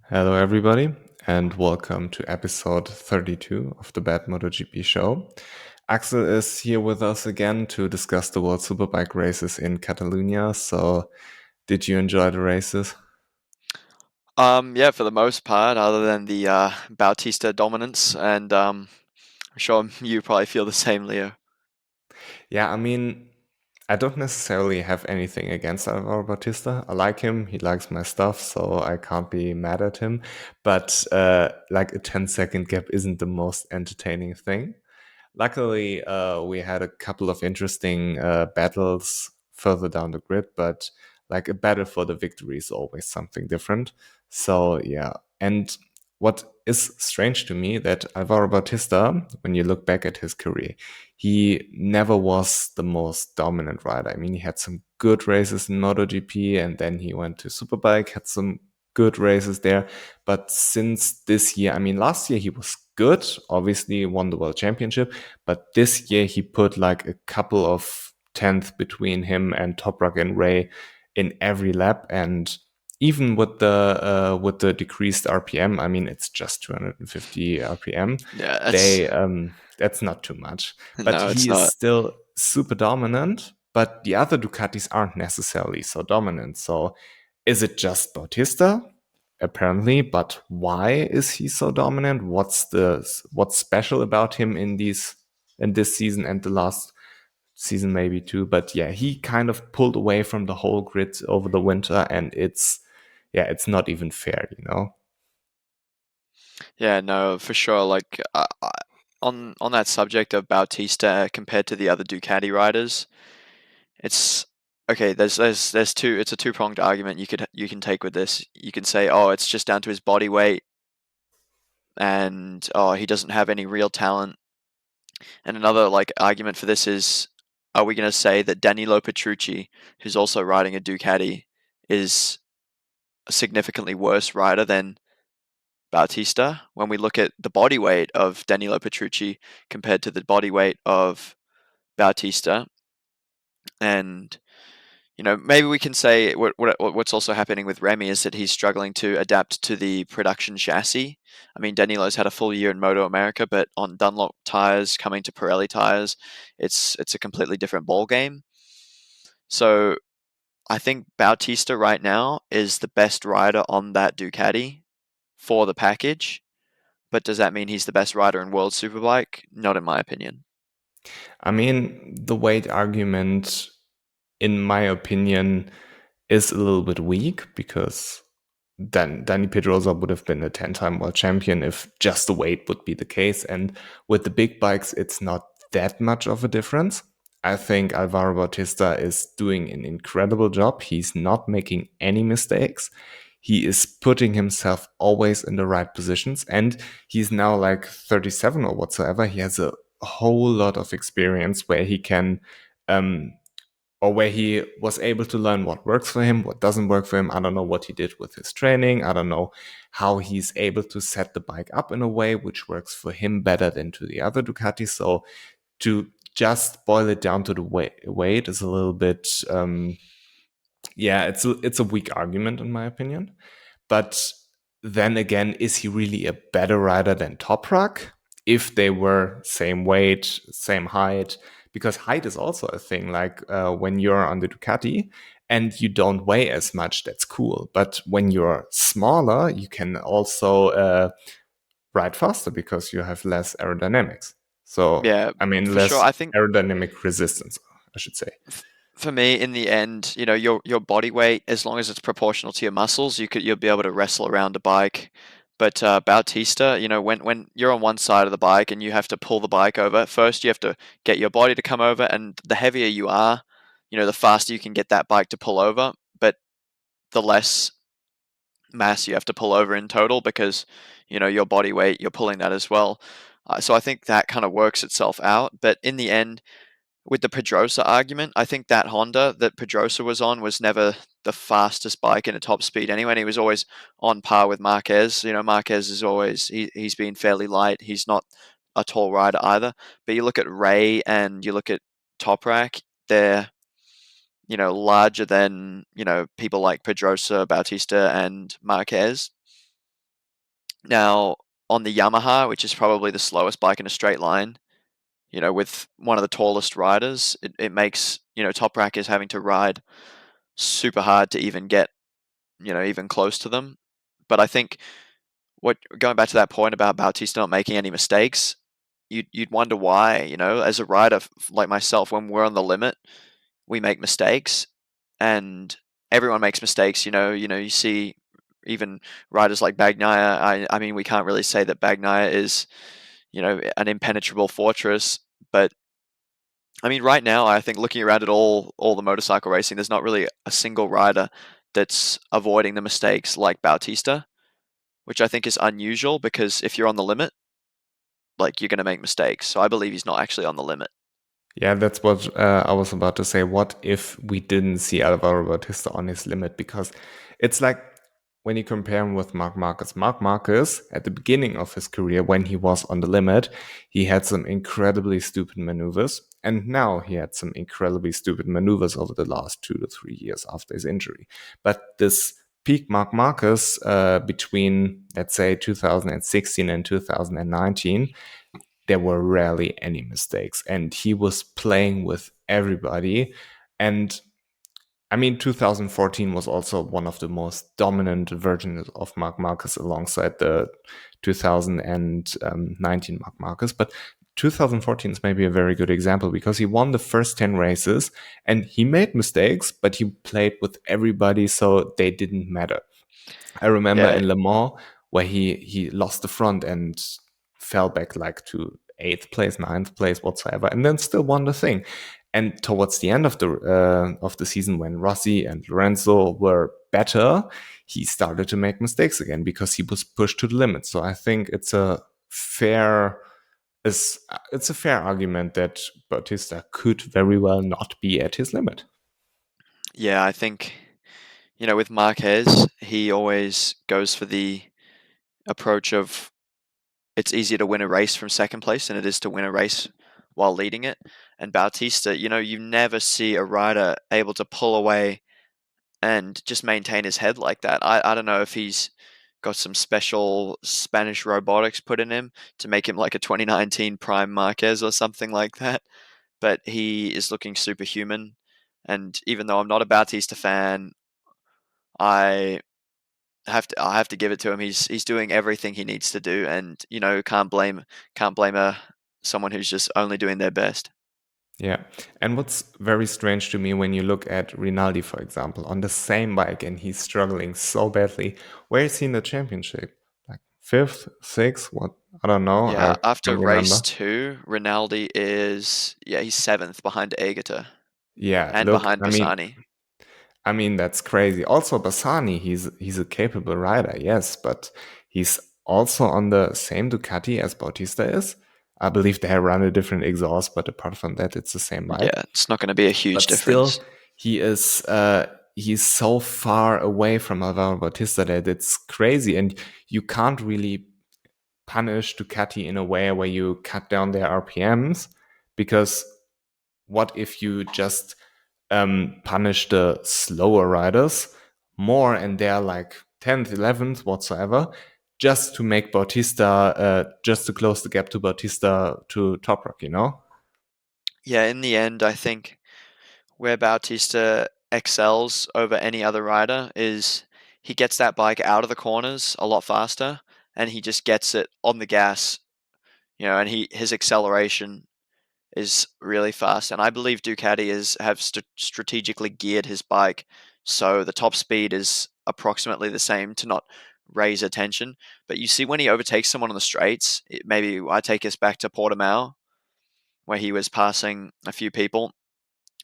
Hello, everybody, and welcome to episode 32 of the BadMotoGP-Show. Axel is here with us again to discuss the World Superbike races in Catalunya. So, did you enjoy the races? Yeah, for the most part, other than the Bautista dominance, and I'm sure you probably feel the same, Leo. Yeah, I mean, I don't necessarily have anything against Alvaro Bautista. I like him. He likes my stuff, so I can't be mad at him. But like a 10-second gap isn't the most entertaining thing. Luckily, we had a couple of interesting battles further down the grid, but like a battle for the victory is always something different. So yeah, and what is strange to me that Alvaro Bautista, when you look back at his career, he never was the most dominant rider. I mean, he had some good races in MotoGP, and then he went to Superbike, had some good races there. But since this year, I mean, last year he was good, obviously won the world championship, but this year he put like a couple of tenth between him and Toprak and Ray in every lap. And even with the decreased RPM, I mean, it's just 250 RPM. Yeah, that's They that's not too much, but no, it's he is not. still super dominant. But the other Ducatis aren't necessarily so dominant. So is it just Bautista? Apparently, but why is he so dominant? What's special about him in this season and the last season maybe too? But yeah, he kind of pulled away from the whole grid over the winter, and it's not even fair, you know. Yeah, no, for sure. Like on that subject of Bautista compared to the other Ducati riders, it's okay. There's two. It's a two-pronged argument you can take with this. You can say, oh, it's just down to his body weight, and oh, he doesn't have any real talent. And another like argument for this is, are we going to say that Danilo Petrucci, who's also riding a Ducati, is a significantly worse rider than Bautista? When we look at the body weight of Danilo Petrucci compared to the body weight of Bautista, and maybe we can say what's also happening with Remy is that he's struggling to adapt to the production chassis. I mean, Danilo's had a full year in Moto America, but on Dunlop tires coming to Pirelli tires, it's a completely different ball game. So I think Bautista right now is the best rider on that Ducati for the package. But does that mean he's the best rider in World Superbike? Not in my opinion. I mean, the weight argument, in my opinion, is a little bit weak because then Danny Pedrosa would have been a 10-time world champion if just the weight would be the case. And with the big bikes, it's not that much of a difference. I think Alvaro Bautista is doing an incredible job. He's not making any mistakes. He is putting himself always in the right positions. And he's now like 37 or whatsoever. He has a whole lot of experience where he can um, or where he was able to learn what works for him, what doesn't work for him. I don't know what he did with his training. I don't know how he's able to set the bike up in a way which works for him better than to the other Ducati. So to just boil it down to the weight is a little bit, it's a weak argument in my opinion. But then again, is he really a better rider than Toprak if they were same weight, same height? Because height is also a thing. Like when you're on the Ducati and you don't weigh as much, that's cool. But when you're smaller, you can also ride faster because you have less aerodynamics. So, Yeah, I mean, for sure. less I think aerodynamic resistance, I should say. for me, in the end, your body weight, as long as it's proportional to your muscles, you'll be able to wrestle around a bike. But Bautista, when you're on one side of the bike and you have to pull the bike over, first you have to get your body to come over, and the heavier you are, the faster you can get that bike to pull over. But the less mass you have to pull over in total because your body weight, you're pulling that as well. So I think that kind of works itself out. But in the end, with the Pedrosa argument, I think that Honda that Pedrosa was on was never the fastest bike in a top speed anyway. And he was always on par with Marquez. Marquez is always he's been fairly light. He's not a tall rider either. But you look at Ray and you look at Toprak, they're larger than people like Pedrosa, Bautista, and Marquez. Now, on the Yamaha, which is probably the slowest bike in a straight line, with one of the tallest riders, it makes, Toprak is having to ride super hard to even get, even close to them. But I think going back to that point about Bautista not making any mistakes, you'd wonder why, as a rider like myself, when we're on the limit, we make mistakes, and everyone makes mistakes. You see even riders like Bagnaia. I mean, we can't really say that Bagnaia is, an impenetrable fortress, but I mean, right now, I think looking around at all the motorcycle racing, there's not really a single rider that's avoiding the mistakes like Bautista, which I think is unusual because if you're on the limit, like you're going to make mistakes. So I believe he's not actually on the limit. Yeah, that's what I was about to say. What if we didn't see Alvaro Bautista on his limit? Because it's like when you compare him with Marc Marquez. Marc Marquez, at the beginning of his career, when he was on the limit, he had some incredibly stupid maneuvers. And now he had some incredibly stupid maneuvers over the last 2 to 3 years after his injury. But this peak Marc Marquez between, let's say, 2016 and 2019, there were rarely any mistakes, and he was playing with everybody. And I mean, 2014 was also one of the most dominant versions of Marc Marquez alongside the 2019 Marc Marquez. But 2014 is maybe a very good example because he won the first 10 races and he made mistakes, but he played with everybody, so they didn't matter. I remember Yeah, in Le Mans where he lost the front and fell back like to eighth place, ninth place, whatsoever, and then still won the thing. And towards the end of the season, when Rossi and Lorenzo were better, he started to make mistakes again because he was pushed to the limit. So I think it's a fair argument that Bautista could very well not be at his limit. yeah, I think, with Marquez, he always goes for the approach of it's easier to win a race from second place than it is to win a race while leading it. And Bautista, you never see a rider able to pull away and just maintain his head like that. I don't know if he's got some special Spanish robotics put in him to make him like a 2019 Prime Marquez or something like that, but he is looking superhuman. And even though I'm not a Bautista fan, I I have to give it to him. He's doing everything he needs to do, and can't blame someone who's just only doing their best. Yeah. And what's very strange to me when you look at Rinaldi, for example, on the same bike and he's struggling so badly, where is he in the championship? Like fifth, sixth? What? I don't know. I Yeah, after can't race remember. 2, Rinaldi is he's 7th behind Aegerter Yeah, and look, behind Bassani. I mean that's crazy. Also Bassani, he's a capable rider, yes, but he's also on the same Ducati as Bautista is. I believe they run a different exhaust, but apart from that, it's the same bike. Yeah, it's not going to be a huge But difference. still, he is he's so far away from Alvaro Bautista that it's crazy, and you can't really punish Ducati in a way where you cut down their RPMs, because what if you just punish the slower riders more and they're like 10th, 11th, whatsoever, just to make Bautista, just to close the gap to Bautista to Toprak, you know? Yeah, in the end, I think where Bautista excels over any other rider is he gets that bike out of the corners a lot faster, and he just gets it on the gas, and his acceleration is really fast. And I believe Ducati have strategically geared his bike so the top speed is approximately the same to not raise attention. But you see when he overtakes someone on the straights, maybe I take us back to Portimao where he was passing a few people,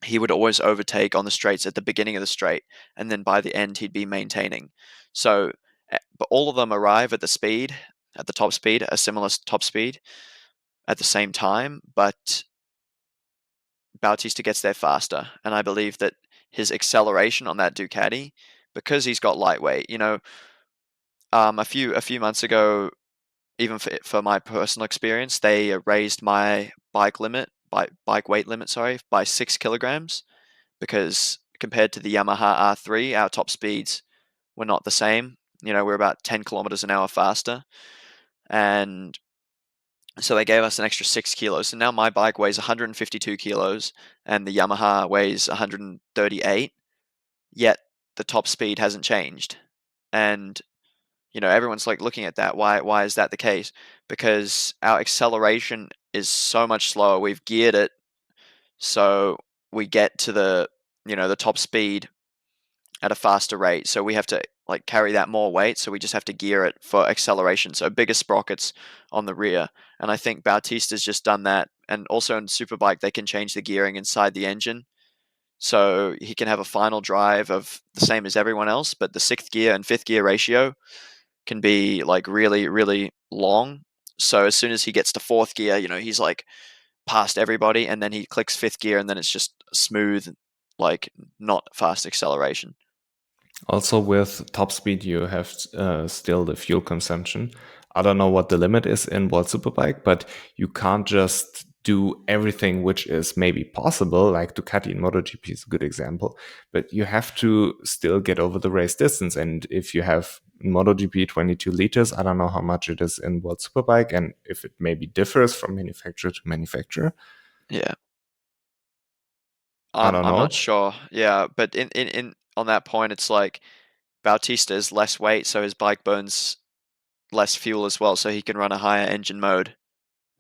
he would always overtake on the straights at the beginning of the straight, and then by the end he'd be maintaining. So, but all of them arrive at the top speed, a similar top speed at the same time, but Bautista gets there faster, and I believe that his acceleration on that Ducati, because he's got lightweight, a few months ago, even for my personal experience, they raised my bike weight limit, sorry, by 6 kilograms because compared to the Yamaha R3, our top speeds were not the same. we're about 10 kilometers an hour faster. And so they gave us an extra 6 kilos. So now my bike weighs 152 kilos and the Yamaha weighs 138, yet the top speed hasn't changed. And everyone's like looking at that. Why is that the case? Because our acceleration is so much slower. We've geared it so we get to the top speed at a faster rate. So we have to like carry that more weight. So we just have to gear it for acceleration. So bigger sprockets on the rear. And I think Bautista's just done that. And also in Superbike, they can change the gearing inside the engine. So he can have a final drive of the same as everyone else, but the sixth gear and fifth gear ratio can be like really, really long. So as soon as he gets to fourth gear, he's like past everybody, and then he clicks fifth gear, and then it's just smooth, like not fast acceleration. Also, with top speed, you have still the fuel consumption. I don't know what the limit is in World Superbike, but you can't just do everything which is maybe possible. Like Ducati in MotoGP is a good example, but you have to still get over the race distance. And if you have in MotoGP 22 liters, I don't know how much it is in World Superbike, and if it maybe differs from manufacturer to manufacturer. Yeah, I I'm don't I'm not know. sure. Yeah, but in on that point, it's like Bautista is less weight, so his bike burns less fuel as well, so he can run a higher engine mode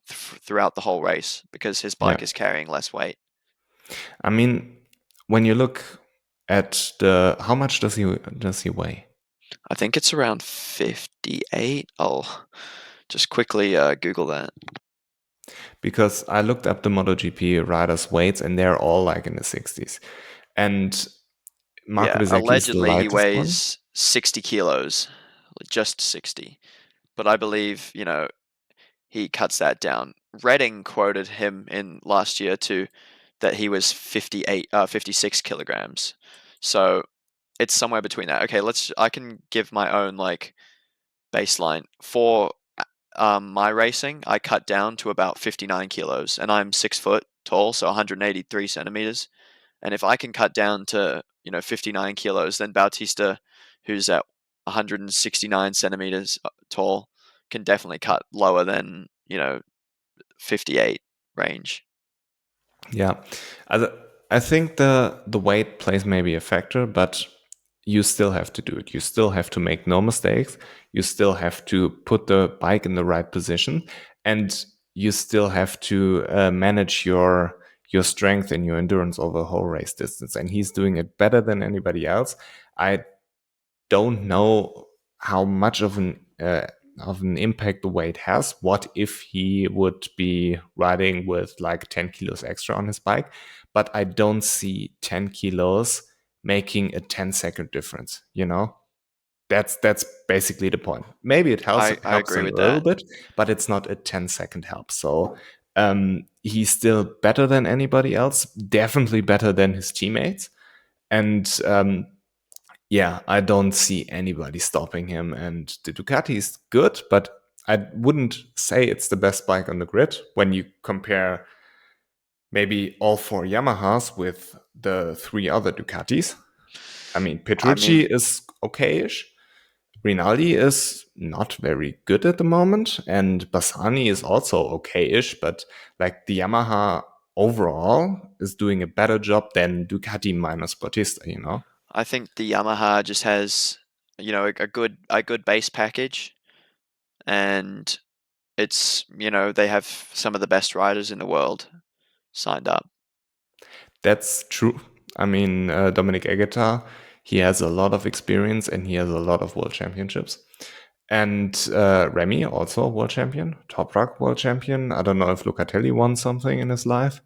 throughout the whole race because his Yeah. bike is carrying less weight. I mean, when you look at how much does he weigh? I think it's around 58. I'll just quickly Google that. Because I looked up the MotoGP riders' weights and they're all like in the 60s. And Marco Yeah, Bezzecchi is the allegedly he lightest one. weighs 60 kilos, just 60. But I believe, he cuts that down. Redding quoted him in last year too that he was 56 kilograms. So it's somewhere between that. Okay, I can give my own like baseline for my racing. I cut down to about 59 kilos, and I'm 6 foot tall, so 183 centimeters. And if I can cut down to 59 kilos, then Bautista, who's at 169 centimeters tall, can definitely cut lower than 58 range. Yeah. I, I think the weight plays maybe a factor, but you still have to do it. You still have to make no mistakes. You still have to put the bike in the right position, and you still have to manage your strength and your endurance over a whole race distance. And he's doing it better than anybody else. I don't know how much of an impact the weight has. What if he would be riding with like 10 kilos extra on his bike? But I don't see 10 kilos making a 10-second difference, you know? That's basically the point. Maybe it I helps agree him with a little that. bit, but it's not a 10-second help. So he's still better than anybody else, definitely better than his teammates. And yeah, I don't see anybody stopping him. And the Ducati is good, but I wouldn't say it's the best bike on the grid when you compare maybe all four Yamahas with the three other Ducatis. I mean, I Petrucci mean, is okayish. Rinaldi is not very good at the moment, and Bassani is also okayish, but like the Yamaha overall is doing a better job than Ducati minus Bautista, you know? I think the Yamaha just has a good base package, and they have some of the best riders in the world signed up. That's true. I mean, Dominic Egeta, he has a lot of experience and he has a lot of world championships. And Remy, also world champion, Toprak world champion. I don't know if Locatelli won something in his life.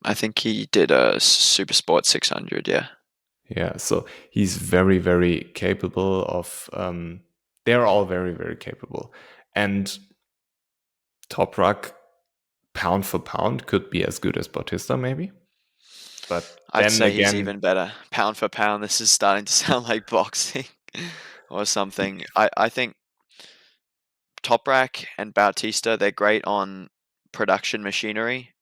I think he did a Super Sport 600. Yeah, Yeah, so he's very, very capable of. They're all very, very capable. And Toprak, pound for pound, could be as good as Bautista, maybe. But I'd then say he's again, even better. Pound for pound, this is starting to sound like boxing or something. I think Toprak and Bautista, they're great on production machinery.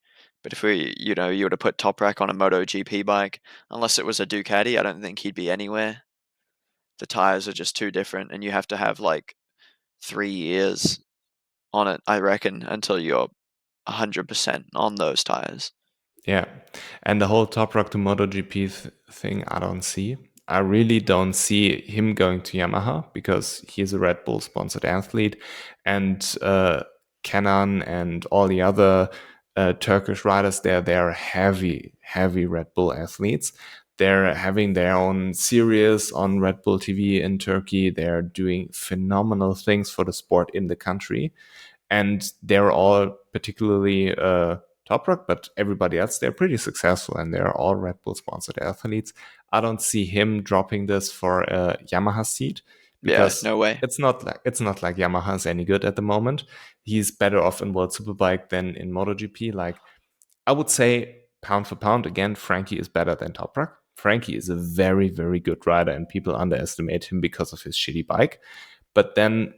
But if you were to put Toprak on a MotoGP bike, unless it was a Ducati, I don't think he'd be anywhere. the tires are just too different, and you have to have like 3 years on it, I reckon, until you're 100% on those tires. Yeah, and the whole Toprak to MotoGP thing, I don't see. I really don't see him going to Yamaha because he's a Red Bull sponsored athlete, and Kenan and all the other Turkish riders there, they're heavy, heavy Red Bull athletes. They're having their own series on Red Bull TV in Turkey. They're doing phenomenal things for the sport in the country, and they're all particularly Toprak, but everybody else, they're pretty successful, and they're all Red Bull sponsored athletes. I don't see him dropping this for a Yamaha seat Yeah, because no way. it's not like Yamaha's any good at the moment. He's better off in World Superbike than in MotoGP. Like, I would say pound for pound, again, Frankie is better than Toprak. Frankie is a very, very good rider, and people underestimate him because of his shitty bike. But then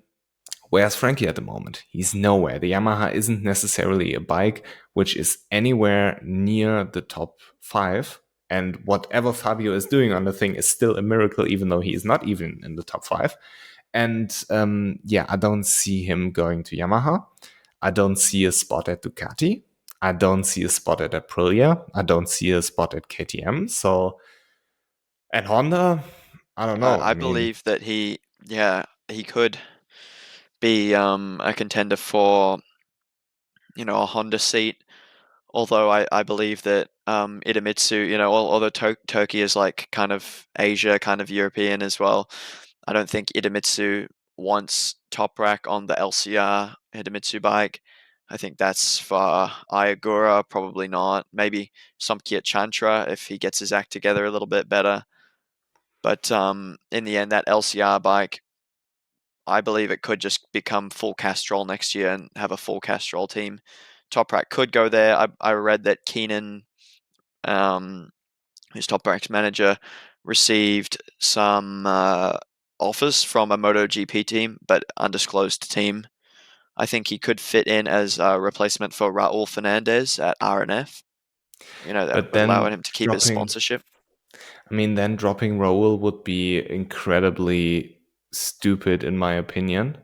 where's Frankie at the moment? He's nowhere. The Yamaha isn't necessarily a bike which is anywhere near the top five. And whatever Fabio is doing on the thing is still a miracle, even though he is not even in the top five. And yeah, I don't see him going to Yamaha. I don't see a spot at Ducati. I don't see a spot at Aprilia. I don't see a spot at KTM. So at Honda, I don't know. I I mean, believe that he could be a contender for a Honda seat. Although I believe that Idemitsu, although Turkey is like kind of Asia, kind of European as well, I don't think Idemitsu wants Toprak on the LCR Idemitsu bike. I think that's for Ayagura, probably not. Maybe Somkiat Chantra if he gets his act together a little bit better. But in the end, that LCR bike, I believe it could just become full Castrol next year and have a full Castrol team. Toprak could go there. I read that Keenan, um, who's Toprak's manager, received some offers from a MotoGP team, but undisclosed team. I think he could fit in as a replacement for Raul Fernandez at RNF. That but would allow then him to keep his dropping sponsorship. I mean, then dropping Raul would be incredibly stupid, in my opinion,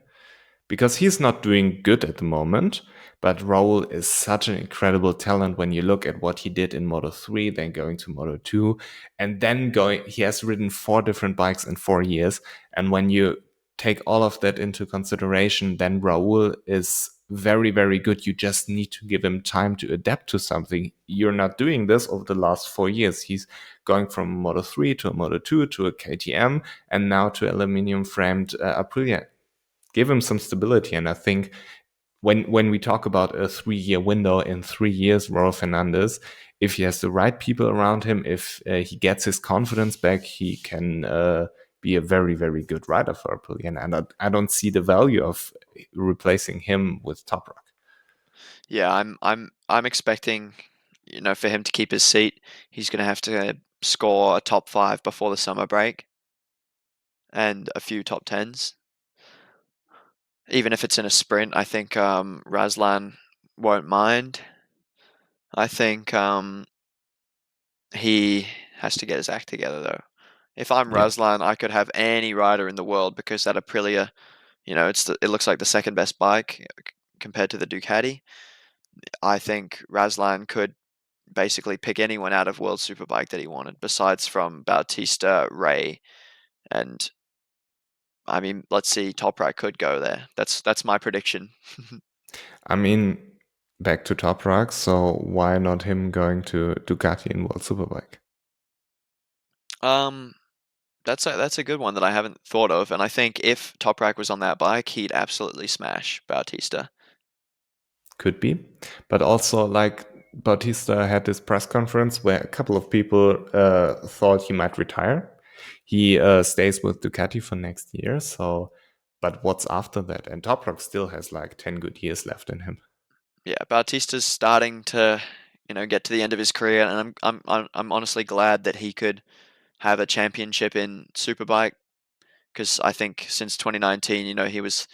because he's not doing good at the moment. But Raul is such an incredible talent when you look at what he did in Moto 3, then going to Moto 2, and then going, he has ridden 4 different bikes in 4 years. And when you take all of that into consideration, then Raul is very, very good. You just need to give him time to adapt to something. You're not doing this over the last 4 years. He's going from Moto 3 to a Moto 2 to a KTM and now to aluminum framed Aprilia. Give him some stability. And I think when we talk about a 3-year window, in 3 years, Raul Fernandez, if he has the right people around him, if he gets his confidence back, he can be a very, very good rider for Aprilia. And I don't see the value of replacing him with Toprak. Yeah, I'm expecting, for him to keep his seat, he's going to have to score a top 5 before the summer break and a few top 10s. Even if it's in a sprint, I think Razlan won't mind. I think he has to get his act together though. If I'm Yeah. Razlan, I could have any rider in the world because that Aprilia, it looks like the second best bike compared to the Ducati. I think Razlan could basically pick anyone out of World Superbike that he wanted, besides from Bautista, Ray, and I mean, let's see, Toprak could go there. That's my prediction. I mean, back to Toprak, so why not him going to Ducati in World Superbike? um, that's a good one that I haven't thought of, and I think if Toprak was on that bike, he'd absolutely smash Bautista. Could be. But also, like, Bautista had this press conference where a couple of people thought he might retire. He stays with Ducati for next year. So, but what's after that? And Toprak still has like 10 good years left in him. Yeah, Bautista's starting to, get to the end of his career, and I'm honestly glad that he could have a championship in Superbike because I think since 2019, he was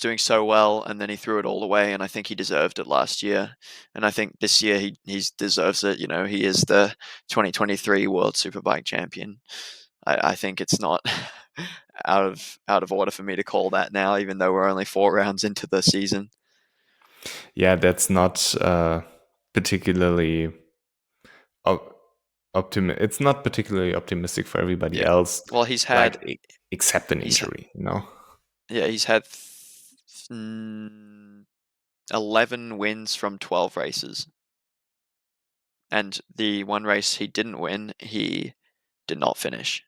doing so well, and then he threw it all away, and I think he deserved it last year, and I think this year he deserves it. He is the 2023 World Superbike champion. I think it's not out of order for me to call that now, even though we're only 4 rounds into the season. Yeah, that's not particularly It's not particularly optimistic for everybody Yeah. else, Well, except an he's injury, you know. yeah he's had 11 wins from 12 races, and the one race he didn't win, he did not finish.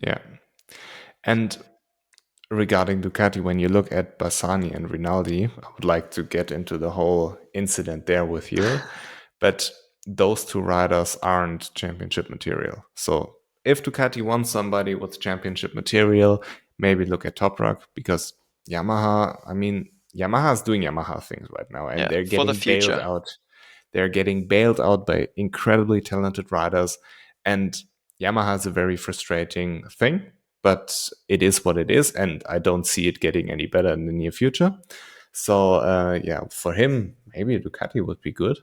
Yeah, and regarding Ducati, when you look at Bassani and Rinaldi, I would like to get into the whole incident there with you. But those two riders aren't championship material. So if Ducati wants somebody with championship material, maybe look at Toprak, because Yamaha's doing Yamaha things right now, and Yeah, they're for the getting bailed future. out. They're getting bailed out by incredibly talented riders. And Yamaha is a very frustrating thing, but it is what it is. And I don't see it getting any better in the near future. So, yeah, for him, maybe Ducati would be good.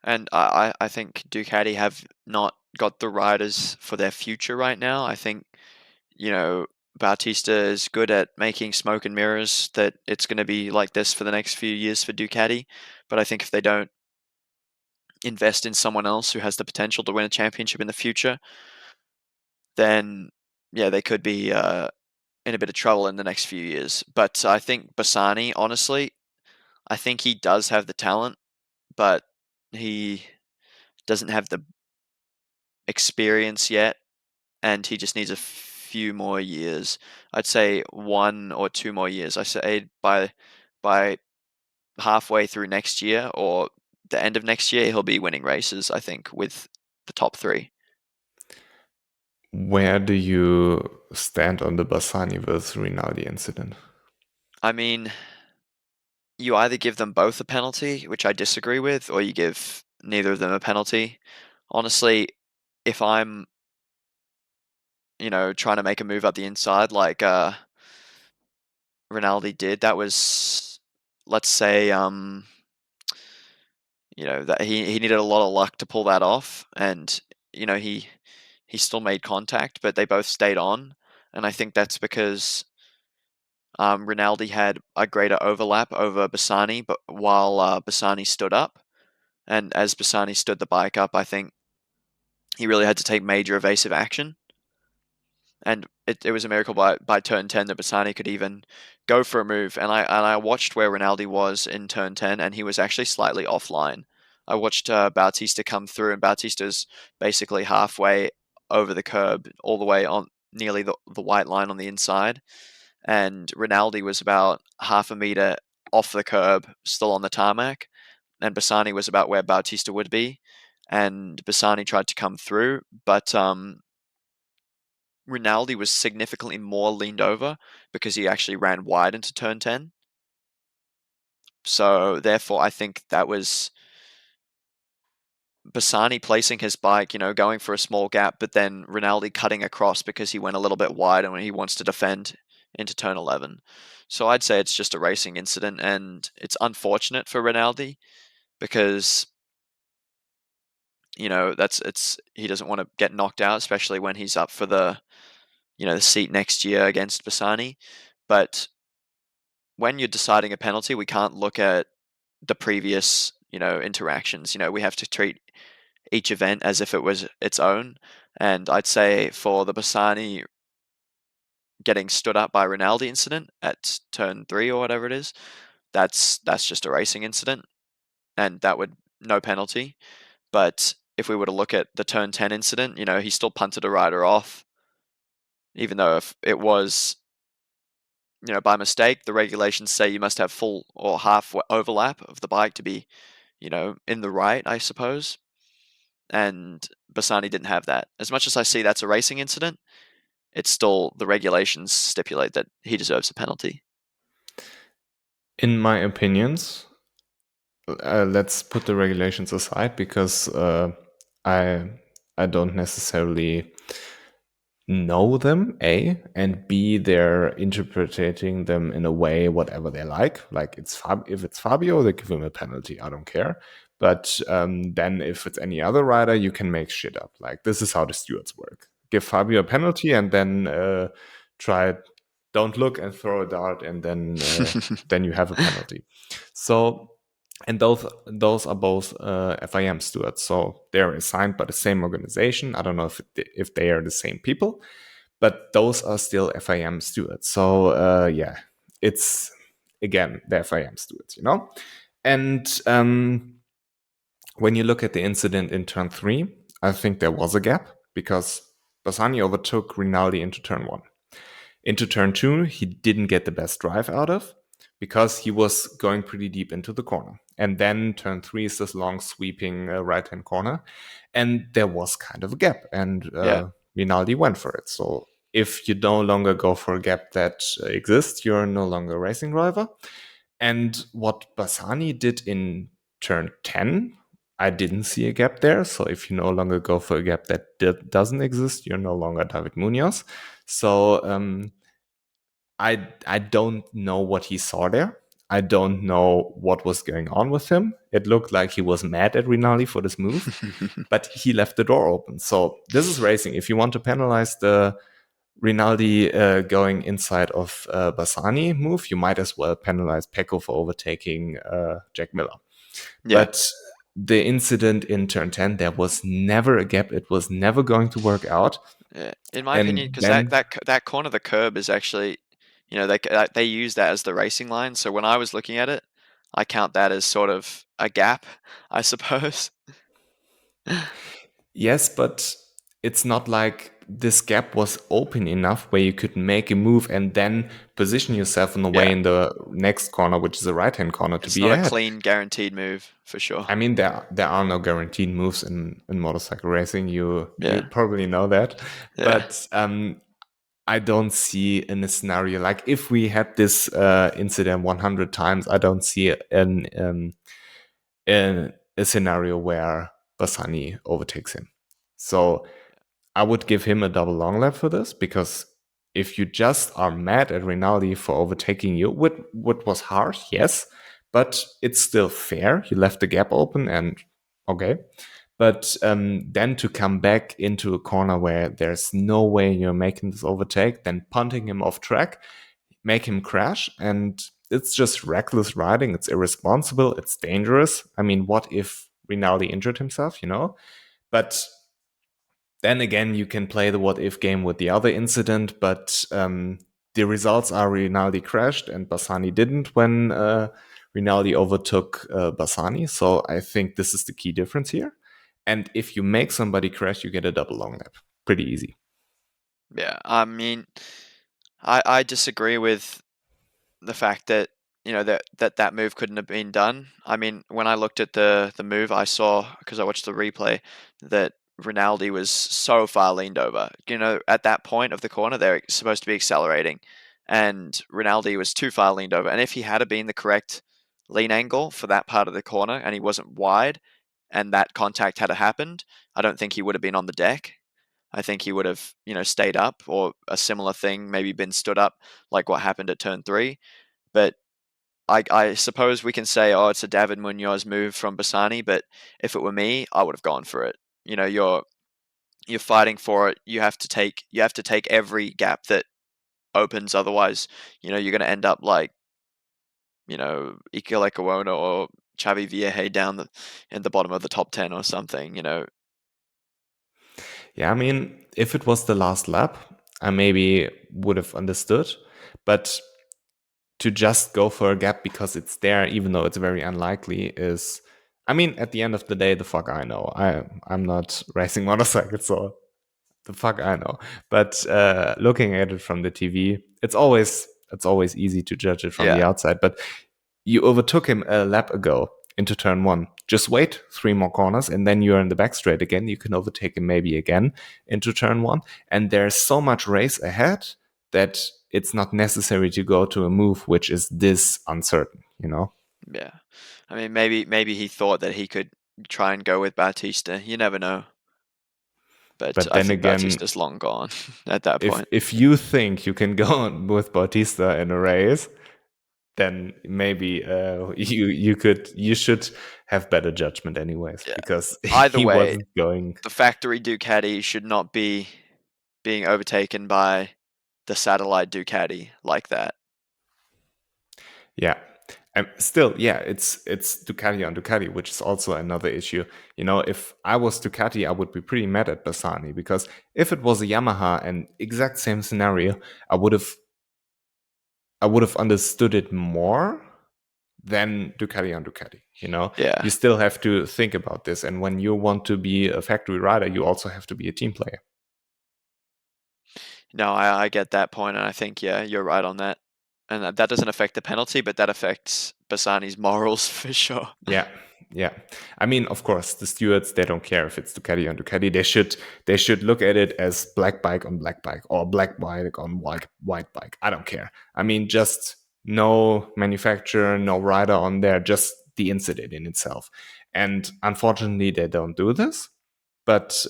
And I think Ducati have not got the riders for their future right now. I think, you know, Bautista is good at making smoke and mirrors that it's going to be like this for the next few years for Ducati. But I think if they don't invest in someone else who has the potential to win a championship in the future, then yeah, they could be in a bit of trouble in the next few years. But I think Bassani, honestly, I think he does have the talent, but he doesn't have the experience yet, and he just needs a few more years. I'd say 1 or 2 more years. I say by halfway through next year or the end of next year, he'll be winning races, I think, with the top three. Where do you stand on the Bassani versus Rinaldi incident? I mean, you either give them both a penalty, which I disagree with, or you give neither of them a penalty. Honestly, if I'm, trying to make a move up the inside like Rinaldi did, that was, let's say, that he needed a lot of luck to pull that off, and he still made contact, but they both stayed on, and I think that's because Rinaldi had a greater overlap over Bassani, but while Bassani stood up, and as Bassani stood the bike up, I think he really had to take major evasive action. And it was a miracle by turn 10 that Bassani could even go for a move. And I watched where Rinaldi was in turn 10, and he was actually slightly offline. I watched Bautista come through, and Bautista's basically halfway over the curb, all the way on nearly the white line on the inside. And Rinaldi was about half a meter off the curb, still on the tarmac. And Bassani was about where Bautista would be. And Bassani tried to come through, but Rinaldi was significantly more leaned over because he actually ran wide into turn 10. So therefore, I think that was Bassani placing his bike, going for a small gap, but then Rinaldi cutting across because he went a little bit wide and when he wants to defend into turn 11. So I'd say it's just a racing incident, and it's unfortunate for Rinaldi because he doesn't want to get knocked out, especially when he's up for the seat next year against Bassani. But when you're deciding a penalty, we can't look at the previous, interactions. We have to treat each event as if it was its own. And I'd say for the Bassani getting stood up by Rinaldi incident at turn 3 or whatever it is, that's just a racing incident, and that would no penalty. But if we were to look at the turn 10 incident, he still punted a rider off, even though if it was by mistake, the regulations say you must have full or half overlap of the bike to be, in the right, I suppose. And Bassani didn't have that. As much as I see that's a racing incident, it's still the regulations stipulate that he deserves a penalty. In my opinions, let's put the regulations aside because I I don't necessarily know them, A, and B, they're interpreting them in a way whatever they like. Like if it's Fabio, they give him a penalty. I don't care. But then if it's any other rider, you can make shit up. Like this is how the stewards work. give Fabio a penalty and then try, don't look and throw a dart, and then you have a penalty. So, and those are both FIM stewards, so they're assigned by the same organization. I don't know if they are the same people, but those are still FIM stewards. So yeah, it's again the FIM stewards, And when you look at the incident in turn 3, I think there was a gap because Bassani overtook Rinaldi into turn 1. Into turn 2, he didn't get the best drive out of because he was going pretty deep into the corner. And then turn 3 is this long sweeping right-hand corner. And there was kind of a gap, and Yeah. Rinaldi went for it. So if you no longer go for a gap that exists, you're no longer a racing driver. And what Bassani did in turn 10, I didn't see a gap there. So if you no longer go for a gap that doesn't exist, you're no longer David Munoz. So I don't know what he saw there. I don't know what was going on with him. It looked like he was mad at Rinaldi for this move, but he left the door open. So this is racing. If you want to penalize the Rinaldi going inside of Bassani move, you might as well penalize Pecco for overtaking Jack Miller. Yeah. But the incident in turn 10, there was never a gap. It was never going to work out. Yeah. In my opinion, And because then, that corner of the curb is actually, they use that as the racing line. So when I was looking at it, I count that as sort of a gap, I suppose. yes, but it's not like this gap was open enough where you could make a move and then position yourself in the way Yeah. in the next corner, which is the right-hand corner, to It's be not a ahead. clean, guaranteed move for sure. I mean, there are no guaranteed moves in motorcycle racing. You Yeah. probably know that, Yeah. but I don't see in a scenario like if we had this incident 100 times, I don't see a scenario where Bassani overtakes him. So I would give him a double long lap for this, because if you just are mad at Rinaldi for overtaking you, what was harsh, yes, but it's still fair. You left the gap open, and okay. But then to come back into a corner where there's no way you're making this overtake, then punting him off track, make him crash, and it's just reckless riding. It's irresponsible. It's dangerous. I mean, what if Rinaldi injured himself, But then again, you can play the what if game with the other incident, but the results are Rinaldi crashed and Bassani didn't when Rinaldi overtook Bassani. So I think this is the key difference here. And if you make somebody crash, you get a double long lap. Pretty easy. Yeah. I mean, I disagree with the fact that that move couldn't have been done. I mean, when I looked at the move, I saw, because I watched the replay, that Rinaldi was so far leaned over. At that point of the corner, they're supposed to be accelerating, and Rinaldi was too far leaned over. And if he had been the correct lean angle for that part of the corner, and he wasn't wide, and that contact had happened, I don't think he would have been on the deck. I think he would have, stayed up, or a similar thing, maybe been stood up, like what happened at turn 3. But I suppose we can say, oh, it's a David Munoz move from Bassani, but if it were me, I would have gone for it. You're fighting for it. You have to take every gap that opens. Otherwise, you're going to end up like, Ike Lekawona or Xavi Vieja down in the bottom of the top 10 or something. Yeah, I mean, if it was the last lap, I maybe would have understood. But to just go for a gap because it's there, even though it's very unlikely, is, I mean, at the end of the day, the fuck I know. I'm not racing motorcycles, so the fuck I know. But looking at it from the TV, it's always easy to judge it from the Yeah, outside. But you overtook him a lap ago into turn 1. Just wait 3 more corners, and then you're in the back straight again. You can overtake him maybe again into turn 1. And there's so much race ahead that it's not necessary to go to a move which is this uncertain. yeah. I mean, maybe he thought that he could try and go with Bautista. You never know. But But I then think again, Bautista's long gone at that if point. if you think you can go on with Bautista in a race, then maybe you should have better judgment anyways, Yeah. because Either he way, wasn't going. the factory Ducati should not be being overtaken by the satellite Ducati like that. Yeah. Still, yeah, it's Ducati on Ducati, which is also another issue. If I was Ducati, I would be pretty mad at Bassani, because if it was a Yamaha and exact same scenario, I would have understood it more than Ducati on Ducati. Yeah. You still have to think about this, and when you want to be a factory rider, you also have to be a team player. No, I get that point, and I think, yeah, you're right on that. And that doesn't affect the penalty, but that affects Bassani's morals for sure. Yeah, yeah. I mean, of course, the stewards, they don't care if it's Ducati on Ducati. They should look at it as black bike on black bike, or black bike on white bike. I don't care. I mean, just no manufacturer, no rider on there, just the incident in itself. And unfortunately, they don't do this. But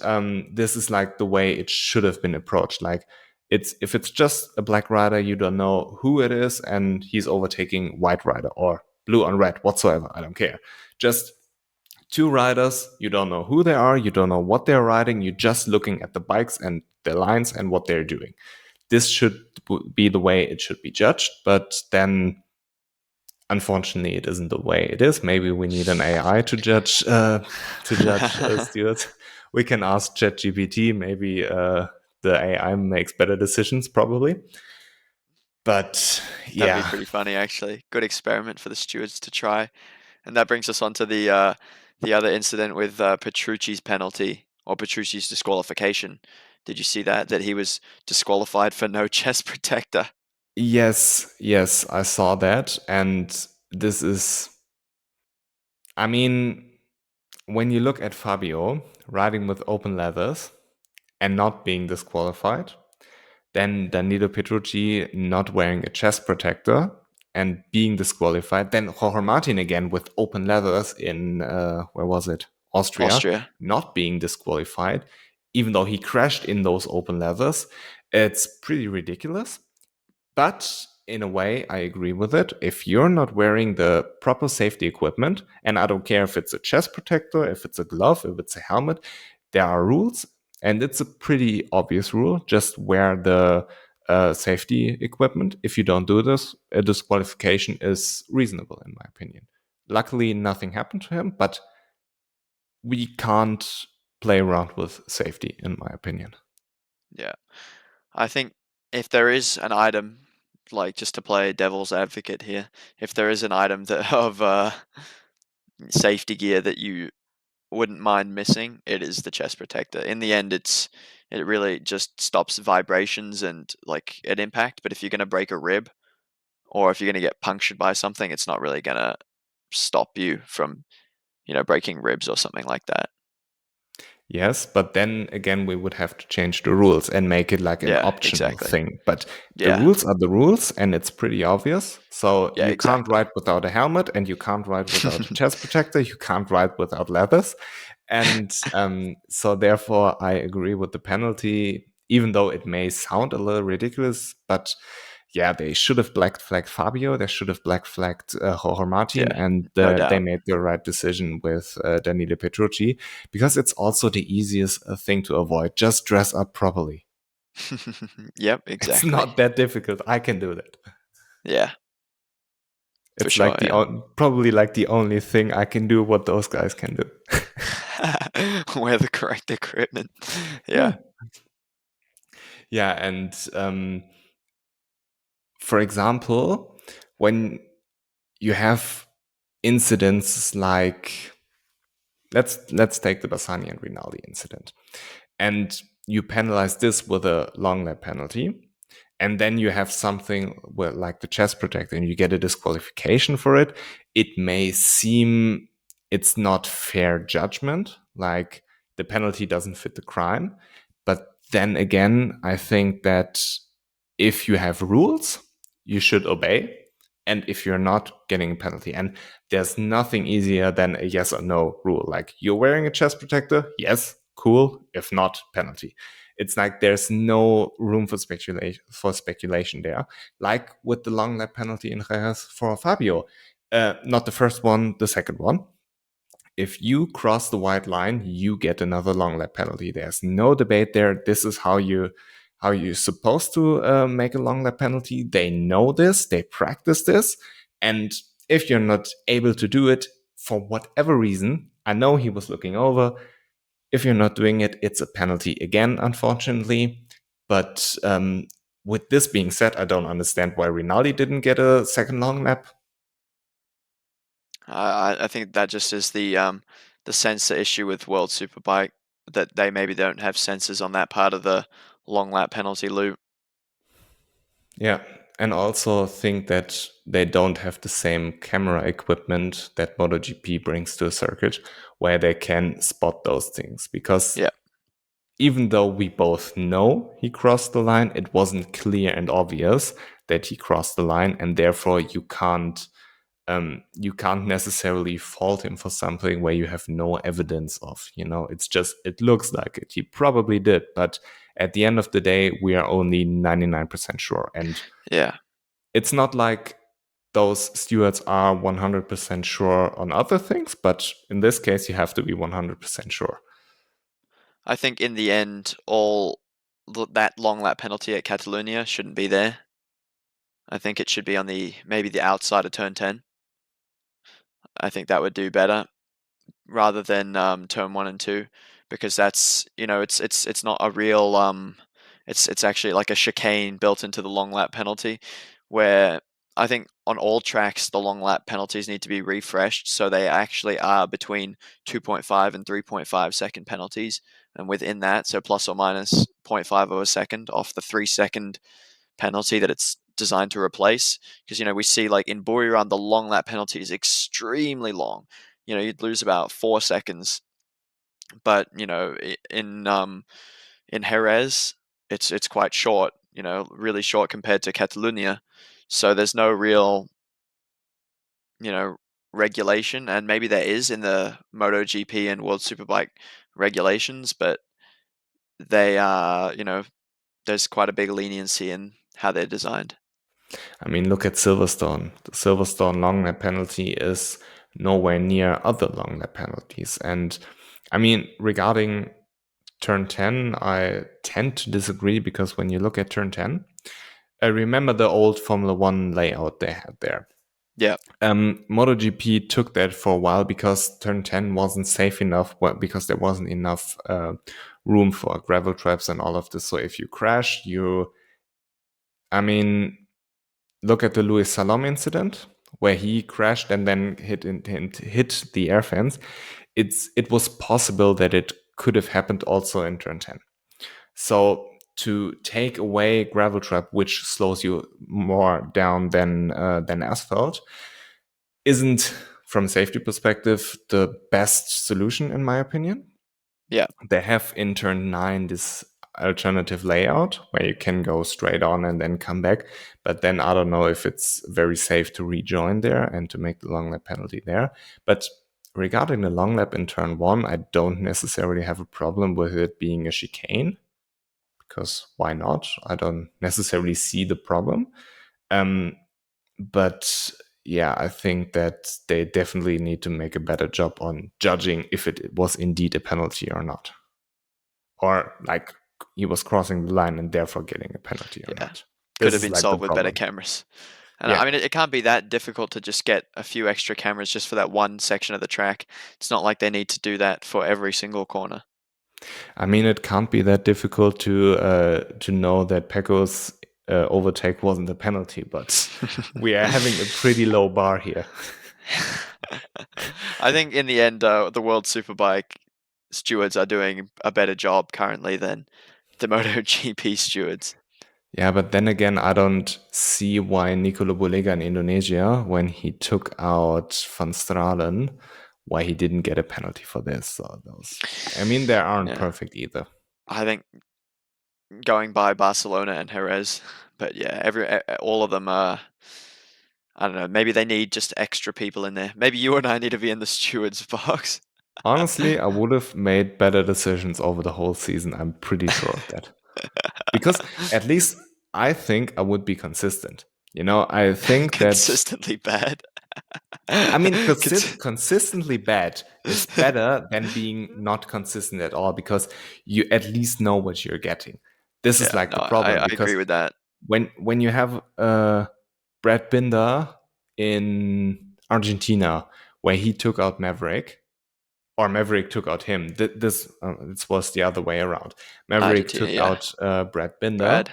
this is like the way it should have been approached. Like, if it's just a black rider, you don't know who it is, and he's overtaking white rider or blue on red whatsoever. I don't care. Just two riders, you don't know who they are, you don't know what they're riding, you're just looking at the bikes and the lines and what they're doing. This should be the way it should be judged, but then unfortunately it isn't the way it is. Maybe we need an AI to judge stewards. We can ask ChatGPT. Maybe the AI makes better decisions, probably. But That'd be yeah, pretty funny, actually. Good experiment for the stewards to try. And that brings us on to the other incident with Petrucci's penalty, or Petrucci's disqualification. Did you see that? That he was disqualified for no chest protector. yes, I saw that, and this is, I mean, when you look at Fabio riding with open leathers and not being disqualified, then Danilo Petrucci not wearing a chest protector and being disqualified, then Jorge Martin again with open leathers in where was it? Austria, Austria. not being disqualified, even though he crashed in those open leathers. It's pretty ridiculous. But in a way, I agree with it. If you're not wearing the proper safety equipment, and I don't care if it's a chest protector, if it's a glove, if it's a helmet, there are rules. And it's a pretty obvious rule. Just wear the safety equipment. If you don't do this, a disqualification is reasonable, in my opinion. Luckily, nothing happened to him, but we can't play around with safety, in my opinion. Yeah. I think if there is an item, like just to play devil's advocate here, if there is an item that of safety gear that you wouldn't mind missing, it is the chest protector. In the end, it really just stops vibrations and like an impact. But if you're gonna break a rib, or if you're gonna get punctured by something, it's not really gonna stop you from, breaking ribs or something like that. Yes, but then again, we would have to change the rules and make it like an Yeah, optional exactly. thing. But the Yeah, rules are the rules, and it's pretty obvious. So yeah, you can't exactly. ride without a helmet, and you can't ride without a chest protector. You can't ride without leathers. And so, therefore, I agree with the penalty, even though it may sound a little ridiculous. But yeah, they should have black flagged Fabio. They should have black flagged Jorge Martin, Yeah, and no they doubt. made the right decision with Danilo Petrucci, because it's also the easiest thing to avoid. Just dress up properly. Yep, It's exactly. not that difficult. I can do that. Yeah, for It's sure. like Yeah. probably like the only thing I can do what those guys can do. Wear the correct equipment. Yeah, Yeah. yeah, and for example, when you have incidents like, let's take the Bassani and Rinaldi incident, and you penalize this with a long lap penalty, and then you have something where, like the chest protector, and you get a disqualification for it. It may seem it's not fair judgment, like the penalty doesn't fit the crime. But then again, I think that if you have rules, you should obey. And if you're not, getting a penalty. And there's nothing easier than a yes or no rule. Like, you're wearing a chest protector? Yes, cool. If not, penalty. It's like there's no room for speculation there. Like with the long lap penalty in Jerez for Fabio. Not the first one, the second one. If you cross the white line, you get another long lap penalty. There's no debate there. This is how you how you're supposed to make a long lap penalty. They know this, they practice this. And if you're not able to do it for whatever reason, I know he was looking over. If you're not doing it, it's a penalty again, unfortunately. But with this being said, I don't understand why Rinaldi didn't get a second long lap. I think that just is the sensor issue with World Superbike, that they maybe don't have sensors on that part of the long lap penalty loop. Yeah, and also think that they don't have the same camera equipment that MotoGP brings to a circuit where they can spot those things. Because Yeah, even though we both know he crossed the line, it wasn't clear and obvious that he crossed the line, and therefore you can't necessarily fault him for something where you have no evidence of. It's just, it looks like it. He probably did, but at the end of the day, we are only 99% sure. And yeah. it's not like those stewards are 100% sure on other things, but in this case, you have to be 100% sure. I think in the end, all that long lap penalty at Catalunya shouldn't be there. I think it should be on maybe the outside of turn 10. I think that would do better rather than turn 1 and 2, because that's, it's not a real it's actually like a chicane built into the long lap penalty, where I think on all tracks the long lap penalties need to be refreshed so they actually are between 2.5 and 3.5 second penalties, and within that, so plus or minus 0.5 of a second off the 3 second penalty that it's designed to replace. Because we see like in Buriram the long lap penalty is extremely long. You'd lose about 4 seconds, but in Jerez it's quite short. Really short compared to Catalunya. So there's no real regulation, and maybe there is in the MotoGP and World Superbike regulations, but they are there's quite a big leniency in how they're designed. I mean, look at Silverstone. The Silverstone long lap penalty is nowhere near other long lap penalties. And I mean, regarding turn 10, I tend to disagree, because when you look at turn 10, I remember the old Formula One layout they had there. Yeah. MotoGP took that for a while because turn 10 wasn't safe enough, because there wasn't enough room for gravel traps and all of this. So if you crash, I mean, look at the Luis Salom incident where he crashed and then hit the air fence. It was possible that it could have happened also in turn 10. So to take away gravel trap, which slows you more down than asphalt, isn't, from a safety perspective, the best solution in my opinion. Yeah. They have in turn 9 this alternative layout where you can go straight on and then come back. But then I don't know if it's very safe to rejoin there and to make the long lap penalty there. But regarding the long lap in turn 1, I don't necessarily have a problem with it being a chicane, because why not? I don't necessarily see the problem. But yeah, I think that they definitely need to make a better job on judging if it was indeed a penalty or not. Or like he was crossing the line and therefore getting a penalty or Yeah. not. Could This have is been like the solved with better problem. cameras. And Yeah. I mean, it can't be that difficult to just get a few extra cameras just for that one section of the track. It's not like they need to do that for every single corner. I mean, it can't be that difficult to know that Pecco's overtake wasn't a penalty, but we are having a pretty low bar here. I think in the end, the World Superbike stewards are doing a better job currently than the MotoGP stewards. Yeah, but then again, I don't see why Nicolo Bulega in Indonesia, when he took out Van Stralen, why he didn't get a penalty for this. So I mean, they aren't Yeah, perfect either. I think going by Barcelona and Jerez, but yeah, all of them are. I don't know. Maybe they need just extra people in there. Maybe you and I need to be in the stewards box. Honestly, I would have made better decisions over the whole season. I'm pretty sure of that. Because at least I think I would be consistent. I think that, Consistently bad. I mean, Cons- consistently bad is better than being not consistent at all, because you at least know what you're getting. This is Yeah, like no, the problem, I agree because with that. when you have Brad Binder in Argentina, where he took out Maverick, or Maverick took out him. This was the other way around. Maverick Argentina, took yeah. out Brad Binder. Brad.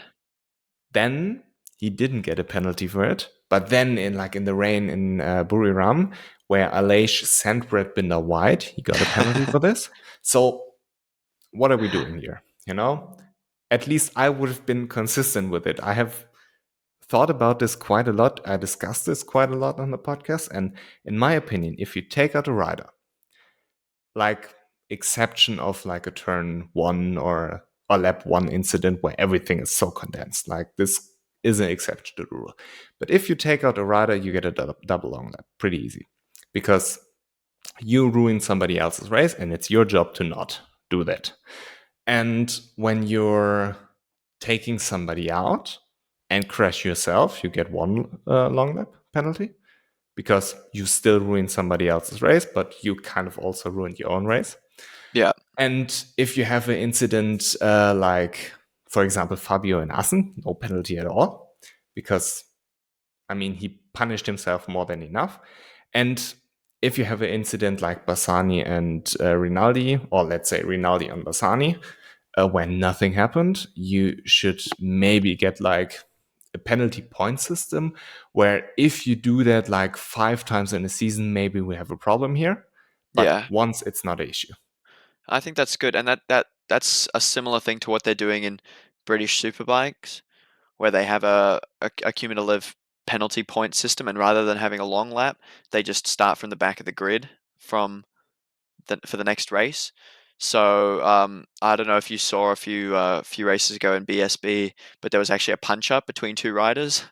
Then he didn't get a penalty for it. But then in the rain in Buriram, where Aleix sent Brad Binder wide, he got a penalty for this. So what are we doing here? At least I would have been consistent with it. I have thought about this quite a lot. I discussed this quite a lot on the podcast. And in my opinion, if you take out a rider, like exception of like a turn one or a lap one incident where everything is so condensed, like this is an exception to the rule. But if you take out a rider, you get a double long lap pretty easy, because you ruin somebody else's race and it's your job to not do that. And when you're taking somebody out and crash yourself, you get one long lap penalty, because you still ruin somebody else's race, but you kind of also ruined your own race. Yeah. And if you have an incident like, for example, Fabio in Assen, no penalty at all, because, I mean, he punished himself more than enough. And if you have an incident like Bassani and Rinaldi, or let's say Rinaldi and Bassani, when nothing happened, you should maybe get like a penalty point system, where if you do that like 5 times in a season, maybe we have a problem here. But Yeah. once, it's not an issue. I think that's good, and that's a similar thing to what they're doing in British Superbikes, where they have a cumulative penalty point system, and rather than having a long lap, they just start from the back of the grid for the next race. So I don't know if you saw a few races ago in BSB, but there was actually a punch up between two riders,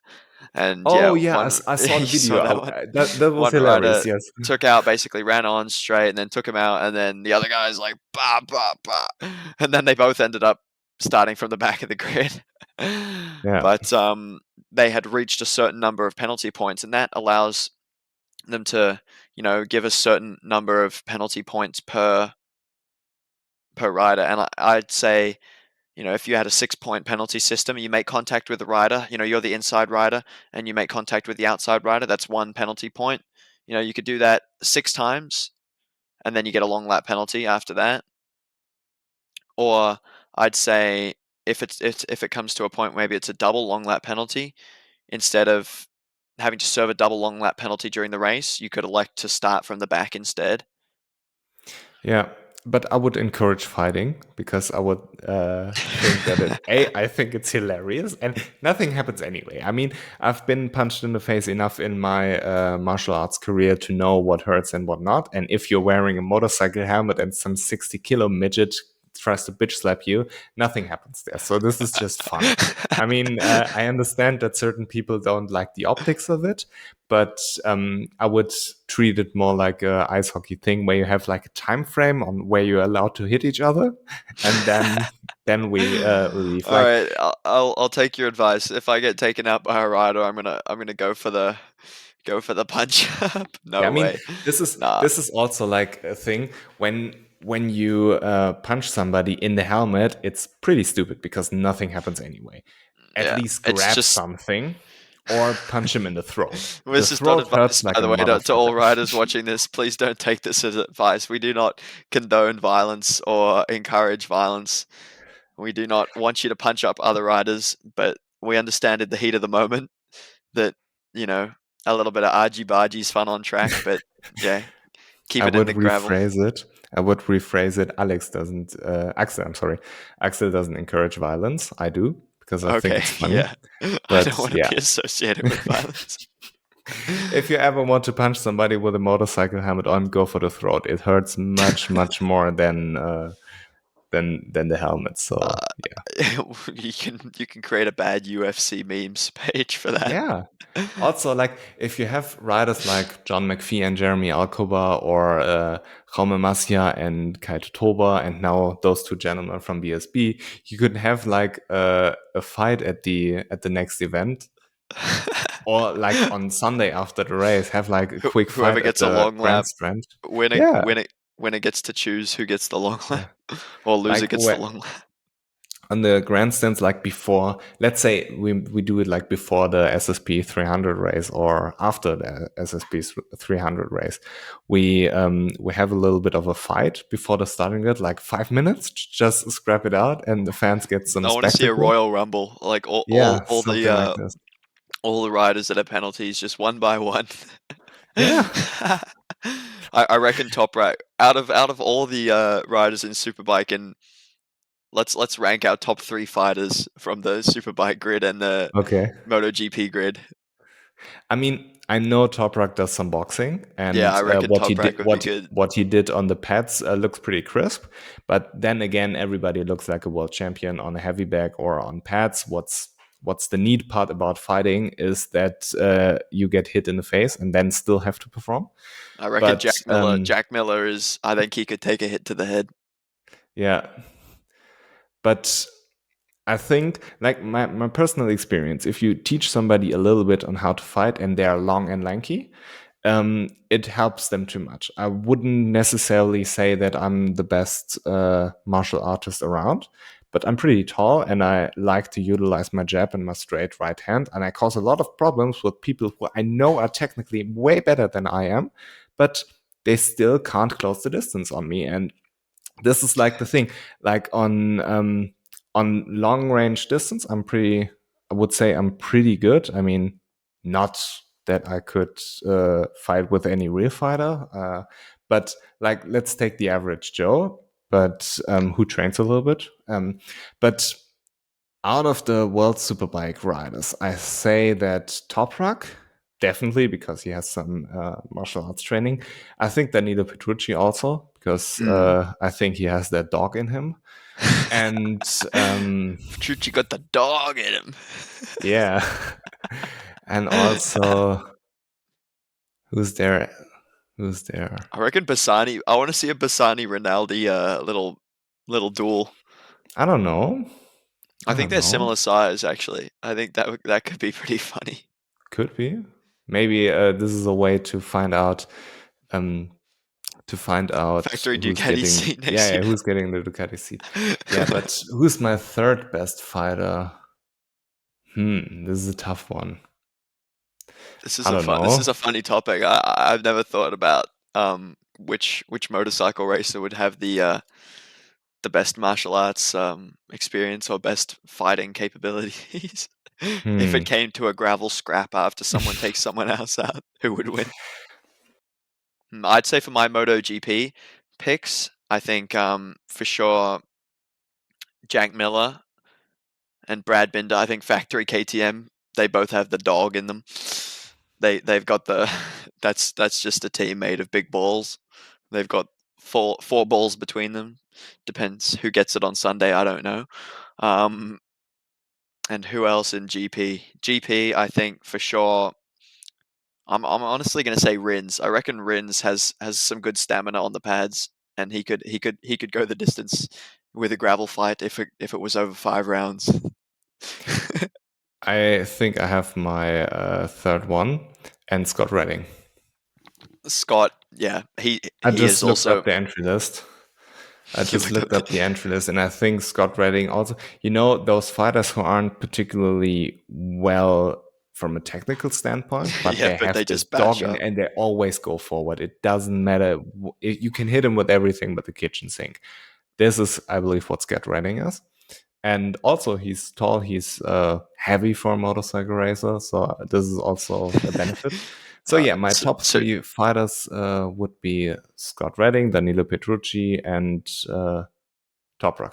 and yeah, Oh yeah, one I saw you the saw video. that one. That was One hilarious. rider Yes. took out, basically ran on straight, and then took him out, and then the other guy's like bah bah bah, and then they both ended up starting from the back of the grid. Yeah. But they had reached a certain number of penalty points, and that allows them to, give a certain number of penalty points per rider. And I'd say, if you had a 6-point penalty system, you make contact with the rider, you're the inside rider, and you make contact with the outside rider, that's 1 penalty point. You could do that 6 times, and then you get a long lap penalty after that. Or I'd say if it comes to a point, maybe it's a double long lap penalty. Instead of having to serve a double long lap penalty during the race, you could elect to start from the back instead. Yeah, but I would encourage fighting, because I would think that I think it's hilarious, and nothing happens anyway. I mean, I've been punched in the face enough in my martial arts career to know what hurts and what not. And if you're wearing a motorcycle helmet and some 60-kilo midget tries to bitch slap you, nothing happens there. So this is just fun. I mean, I understand that certain people don't like the optics of it, but I would treat it more like a ice hockey thing, where you have like a time frame on where you're allowed to hit each other, and then we leave. All Like, right, I'll take your advice. If I get taken out by a rider, I'm gonna go for the punch up. yeah, I No mean, way. this is Nah. this is also like a thing when you punch somebody in the helmet. It's pretty stupid, because nothing happens anyway. At Yeah, least it's grab just something or punch him in the throat. well, The this is not throat hurts advice, like by a the way, to motherfucker. all riders watching this. Please don't take this as advice. We do not condone violence or encourage violence. We do not want you to punch up other riders, but we understand in the heat of the moment that, you know, a little bit of argy-bargy is fun on track, but yeah, keep I it in would the gravel. rephrase it. Axel, I'm sorry. Axel doesn't encourage violence. I do, because I think Okay, it's funny. yeah. I don't But want to yeah, be associated with violence. if you ever want to punch somebody with a motorcycle helmet on, go for the throat. It hurts much, much more than the helmet. So yeah, You can create a bad UFC memes page for that. yeah. Also, like, if you have riders like John McPhee and Jeremy Alcoba, or Jaume Masia and Kaito Toba, and now those two gentlemen from BSB, you could have like a fight at the next event, or like on Sunday after the race, have like a quick Whoever fight at gets a the long lap, grandstand. winner Yeah, winner winner gets to choose who gets the long lap, yeah. or loser Like gets the long lap. on the grandstands, like before, let's say we do it like before the SSP 300 race or after the SSP 300 race, we have a little bit of a fight before the starting grid, like 5 minutes, just scrap it out, and the fans get some I want to see a spectacle. Royal Rumble, like Yeah, something like this. all the riders that are penalties, just one by one. Yeah. I reckon Toprak out of all the riders in Superbike, and let's rank our top three fighters from the Superbike grid and the Okay. MotoGP grid. I mean, I know Toprak does some boxing, Yeah, and I reckon what he did Toprak would be good. what he did on the pads looks pretty crisp. But then again, everybody looks like a world champion on a heavy bag or on pads. What's the neat part about fighting is that you get hit in the face and then still have to perform. I reckon But Jack Miller. Jack Miller is. I think he could take a hit to the head. yeah, but I think, like my personal experience, if you teach somebody a little bit on how to fight and they are long and lanky, it helps them too much. I wouldn't necessarily say that I'm the best martial artist around, but I'm pretty tall and I like to utilize my jab and my straight right hand. And I cause a lot of problems with people who I know are technically way better than I am, but they still can't close the distance on me. And this is like the thing, like on long range distance, I would say I'm pretty good. I mean, not that I could fight with any real fighter, but like let's take the average Joe, but who trains a little bit. But out of the world superbike riders, I say that Toprak, definitely because he has some martial arts training. I think Danilo Petrucci also, because I think he has that dog in him. And Petrucci got the dog in him. yeah. And also, who's there? Who's there? I reckon Bassani. I want to see a Bassani Rinaldi little duel. I don't know. I I think don't they're know. similar size actually. I think that could be pretty funny. Could be. Maybe this is a way um, to find out Factory who's Ducati getting seat next year. who's getting the Ducati seat. Yeah, but who's my third best fighter? This is a tough one. I don't This is know. a funny topic. I've never thought about which motorcycle racer would have the best martial arts experience or best fighting capabilities. If it Hmm. came to a gravel scrap after someone takes someone else out, who would win? I'd say for my MotoGP picks, I think for sure Jack Miller and Brad Binder. I think Factory KTM. They both have the dog in them. They've got the that's just a team made of big balls. They've got four balls between them. Depends who gets it on Sunday. I don't know. Um, and who else in GP? GP, I think for sure. I'm honestly going to say Rins. I reckon Rins has some good stamina on the pads, and he could go the distance with a gravel fight if it was over 5 rounds. I think I have my third one, and Scott Redding. Scott, yeah, I he is just looked also. up the entry list. I You just looked looked up the. up the entry list, and I think Scott Redding also. Those fighters who aren't particularly well from a technical standpoint, but Yeah, they but have they this just dog bash in, up. and they always go forward. It doesn't matter. You can hit him with everything but the kitchen sink. This is, I believe, what Scott Redding is. And also, he's tall. He's heavy for a motorcycle racer, so this is also a benefit. So Uh, yeah, my so, top so three fighters would be Scott Redding, Danilo Petrucci, and Toprak.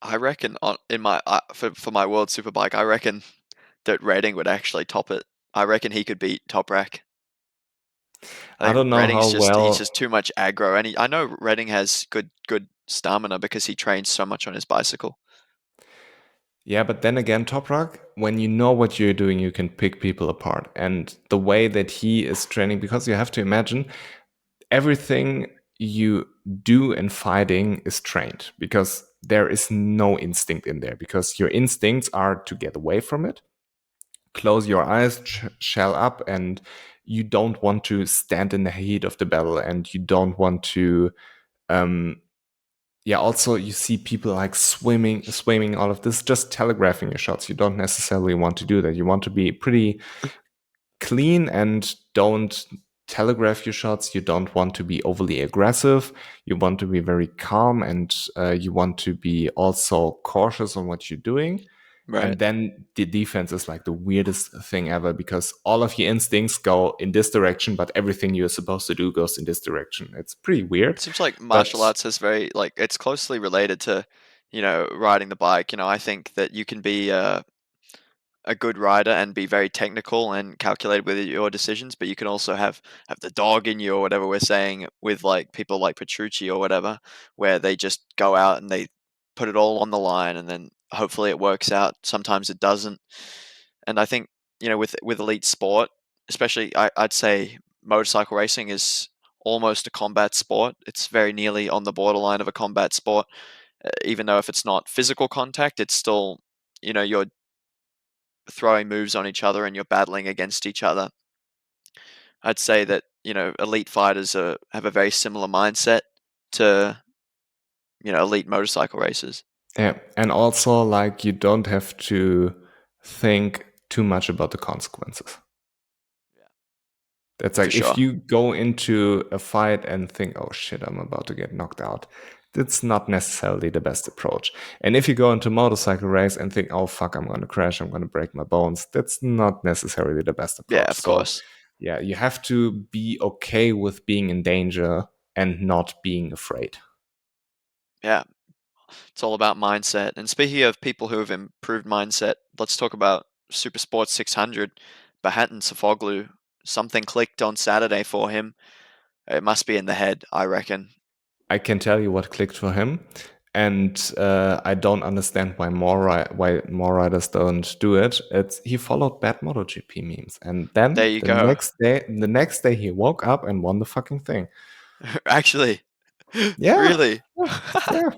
I reckon in my for my World Superbike, I reckon that Redding would actually top it. I reckon he could beat Toprak. I I think don't know how Redding's just he's well. just too much aggro, and I know Redding has good stamina because he trains so much on his bicycle. Yeah, but then again, Toprak, when you know what you're doing, you can pick people apart. And the way that he is training, because you have to imagine everything you do in fighting is trained because there is no instinct in there because your instincts are to get away from it, close your eyes, shell up, and you don't want to stand in the heat of the battle and you don't want to um, yeah, also you see people like swimming all of this, just telegraphing your shots. You don't necessarily want to do that. You want to be pretty clean and don't telegraph your shots. You don't want to be overly aggressive. You want to be very calm, and you want to be also cautious on what you're doing. Right. And then the defense is like the weirdest thing ever, because all of your instincts go in this direction, but everything you're supposed to do goes in this direction. It's pretty weird. It seems like But martial arts is very like it's closely related to, riding the bike. I think that you can be a good rider and be very technical and calculated with your decisions, but you can also have the dog in you or whatever we're saying with like people like Petrucci or whatever, where they just go out and they put it all on the line and then hopefully it works out. Sometimes it doesn't. And I think, with elite sport, especially I'd say motorcycle racing is almost a combat sport. It's very nearly on the borderline of a combat sport. Even though if it's not physical contact, it's still, you're throwing moves on each other and you're battling against each other. I'd say that, elite fighters have a very similar mindset to, elite motorcycle racers. yeah, and also like you don't have to think too much about the consequences. Yeah, That's for like if sure. you go into a fight and think, oh shit, I'm about to get knocked out, that's not necessarily the best approach. And if you go into a motorcycle race and think, oh fuck, I'm going to crash, I'm going to break my bones, that's not necessarily the best Yeah, approach. of So, course. yeah, you have to be okay with being in danger and not being afraid. Yeah, it's all about mindset. And speaking of people who have improved mindset, let's talk about Super Sports 600. Bahattin Sofoglu, something clicked on Saturday for him. It must be in the head, I reckon. I can tell you what clicked for him, and I don't understand why more riders don't do it. It's he followed bad MotoGP memes, and There then you go. the next day he woke up and won the fucking thing. Actually, Yeah, really? yeah,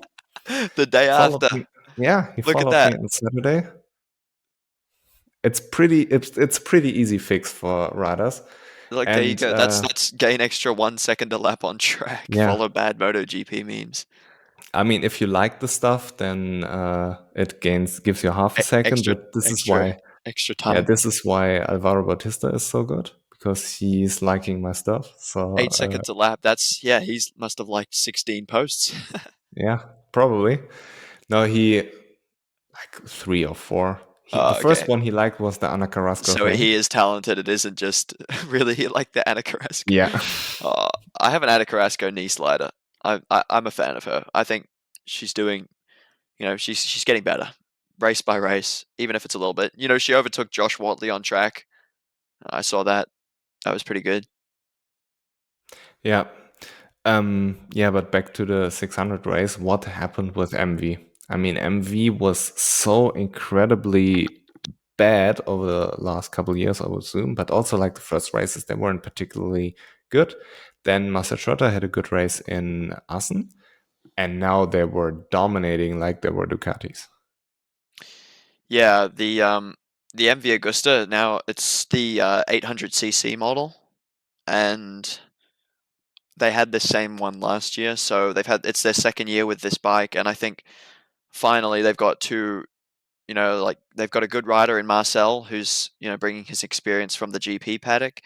yeah. The day Followed after. me. Yeah, he Look at followed me that. on Saturday. It's pretty easy fix for riders, Like, there you and go. That's gain extra 1 second a lap on track. yeah. Follow bad MotoGP memes. I mean, if you like the stuff, then it gives you half a second. Extra, But this is extra, why. extra Yeah, time. this is why Alvaro Bautista is so good, because he's liking my stuff. So 8 seconds a lap. That's, yeah, he's must have liked 16 posts. yeah, probably. No, he like 3 or 4. The first Okay. one he liked was the Ana Carrasco So thing. he is talented. It isn't just really like the Anna Carrasco. Yeah, Uh, I have an Anna Carrasco knee slider. I'm a fan of her. I think she's doing, she's getting better, race by race, even if it's a little bit. She overtook Josh Watley on track. I saw that. That was pretty good. yeah, yeah. But back to the 600 race. What happened with MV? I mean, MV was so incredibly bad over the last couple of years, I would assume, but also like the first races, they weren't particularly good. Then Marcel Schrotter had a good race in Assen, and now they were dominating like they were Ducatis. Yeah, the MV Agusta now it's the 800cc model, and they had the same one last year, so it's their second year with this bike, and I think finally they've got two. Like they've got a good rider in Marcel who's bringing his experience from the GP paddock,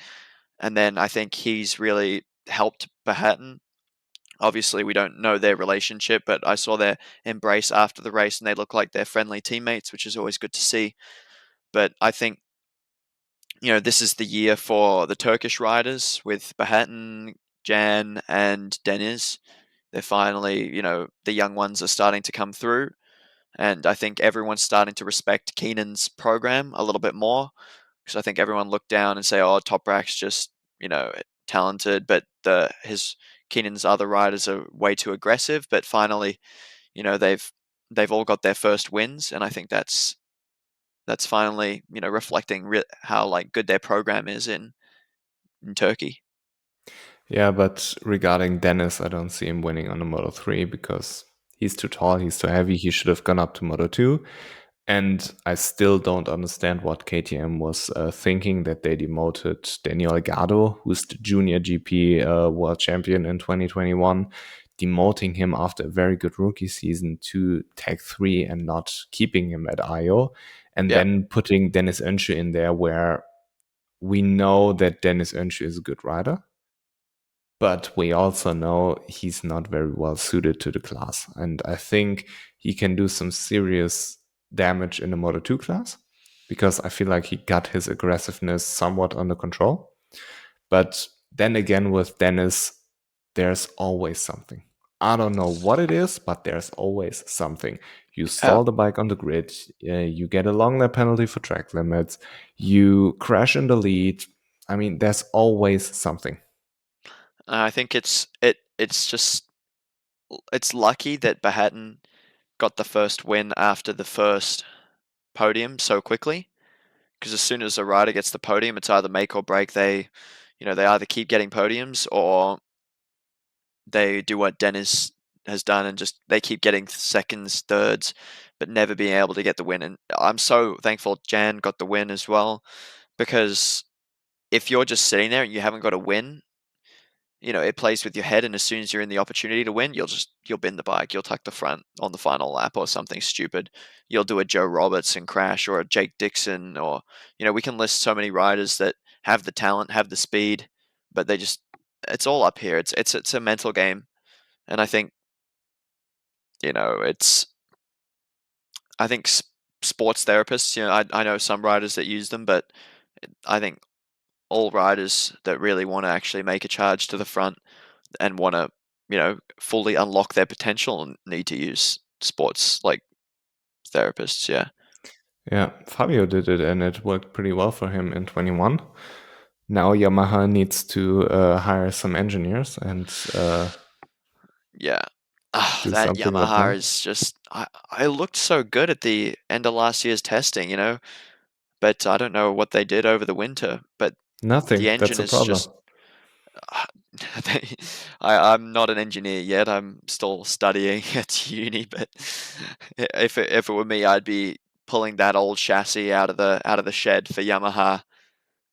and then I think he's really helped Bahattin. Obviously, we don't know their relationship, but I saw their embrace after the race, and they look like they're friendly teammates, which is always good to see. But I think this is the year for the Turkish riders with Bahattin, Jan, and Deniz. They're finally, the young ones are starting to come through, and I think everyone's starting to respect Keenan's program a little bit more, because I think everyone looked down and say, "Oh, Toprak's just talented," but his Keenan's other riders are way too aggressive. But finally, they've all got their first wins, and I think that's finally reflecting how like good their program is in Turkey. Yeah, but regarding Dennis, I don't see him winning on the Moto 3 because he's too tall, he's too heavy. He should have gone up to Moto 2. And I still don't understand what KTM was thinking that they demoted Daniel Gado, who's the junior GP world champion in 2021, demoting him after a very good rookie season to Tag 3 and not keeping him at IO, and Yeah. then putting Dennis Öncü in there where we know that Dennis Öncü is a good rider, but we also know he's not very well suited to the class. And I think he can do some serious damage in the Moto 2 class because I feel like he got his aggressiveness somewhat under control. But then again, with Dennis, there's always something. I don't know what it is, but there's always something. You Uh, stall the bike on the grid, you get a long lap penalty for track limits, you crash in the lead. I mean, there's always something. I think it's just it's lucky that Bahattin got the first win after the first podium so quickly. Because as soon as a rider gets the podium, it's either make or break. They either keep getting podiums or they do what Dennis has done and just they keep getting seconds, thirds, but never being able to get the win. And I'm so thankful Jan got the win as well, because if you're just sitting there and you haven't got a win, it plays with your head, and as soon as you're in the opportunity to win, you'll bend the bike, you'll tuck the front on the final lap or something stupid. You'll do a Joe Roberts and crash, or a Jake Dixon, or we can list so many riders that have the talent, have the speed, but it's all up here. It's a mental game, and it's I think sports therapists. I know some riders that use them, but I think all riders that really want to actually make a charge to the front and want to, fully unlock their potential need to use sports like therapists. Yeah. Yeah, Fabio did it and it worked pretty well for him in 21. Now Yamaha needs to hire some engineers and Yeah. do That something with Yamaha them. is just, I looked so good at the end of last year's testing, but I don't know what they did over the winter. But the Nothing. That's engine a is problem. just, I'm not an engineer yet. I'm still studying at uni, but if it were me, I'd be pulling that old chassis out of the shed for Yamaha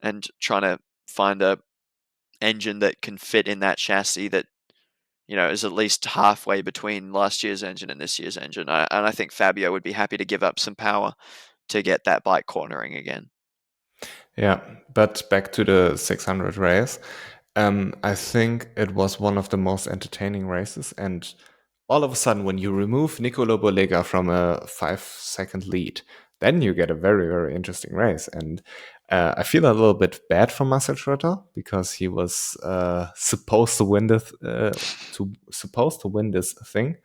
and trying to find a engine that can fit in that chassis that is at least halfway between last year's engine and this year's engine. And I think Fabio would be happy to give up some power to get that bike cornering again. Yeah, but back to the 600 race. I think it was one of the most entertaining races. And all of a sudden, when you remove Nicolo Bolega from a 5-second lead, then you get a very, very interesting race. And I feel a little bit bad for Marcel Schröter because he was supposed to win this thing.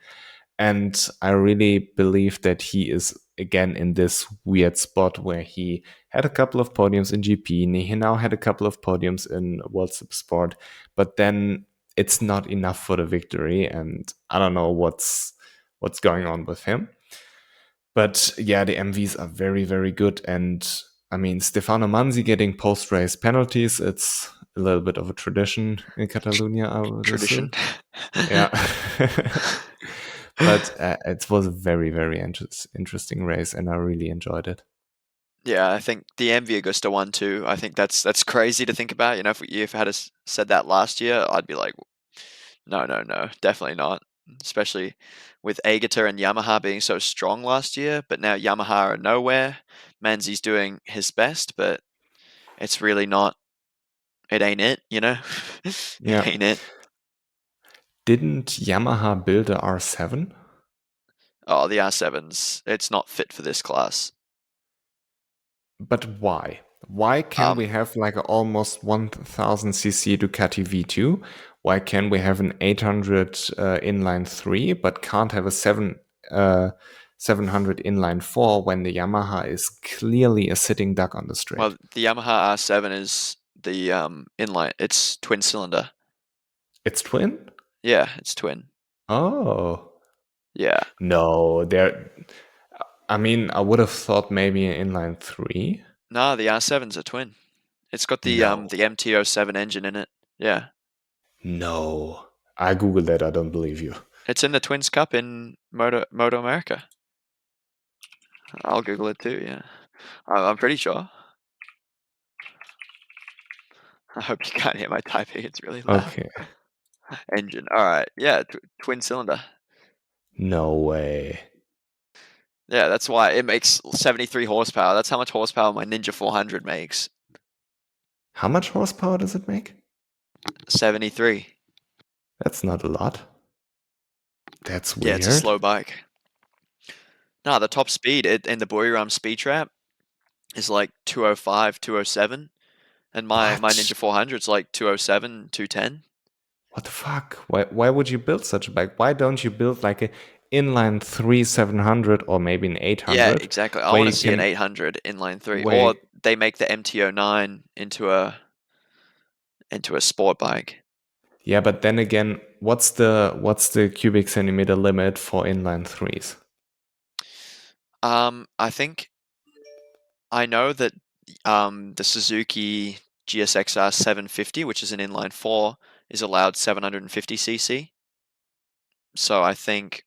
And I really believe that he is again in this weird spot where he had a couple of podiums in GP, and he now had a couple of podiums in WorldSBK Sport, but then it's not enough for the victory, and I don't know what's going on with him. But yeah, the MVs are very, very good, and I mean Stefano Manzi getting post-race penalties, it's a little bit of a tradition in Catalunya, I would Tradition. assume. Yeah. But it was a very, very interesting race, and I really enjoyed it. Yeah, I think the MV Augusta one too. I think that's crazy to think about. If you had said that last year, I'd be like, no, no, no, definitely not. Especially with Agata and Yamaha being so strong last year, but now Yamaha are nowhere. Manzi's doing his best, but it's really not. It ain't it, It Yeah. ain't it. Didn't Yamaha build a R7? Oh, the R7's. It's not fit for this class. But why? Why can Um, we have like a almost 1000cc Ducati V2? Why can we have an 800 inline 3 but can't have a 700 inline 4 when the Yamaha is clearly a sitting duck on the straight? well, the Yamaha R7 is the inline. It's twin cylinder. It's twin? Yeah, it's twin. Oh. Yeah. No, there. I mean, I would have thought maybe an inline 3. No, the R7's a twin. It's got No. the MT-07 engine in it. Yeah. No. I googled that. I don't believe you. It's in the Twins Cup in Moto America. I'll Google it too, yeah. I'm pretty sure. I hope you can't hear my typing, it's really loud. Okay. engine. All right, yeah, twin cylinder. No way. Yeah, that's why it makes 73 horsepower. That's how much horsepower my Ninja 400 makes. How much horsepower does it make? 73. That's not a lot. That's Yeah, it's a weird. slow bike. No, the top speed in the Buriram speed trap is like 205, 207, and my What? Ninja 400 is like 207, 210. What the fuck? Why would you build such a bike? Why don't you build like a inline 3 700 or maybe an Yeah, 800 exactly. I where want to you see an can 800 inline 3, or wait. they make the MT-09 into a sport bike. Yeah, but then again, what's the cubic centimeter limit for inline threes? I think I know that the Suzuki GSXR 750, which is an inline 4, is allowed 750cc. So I think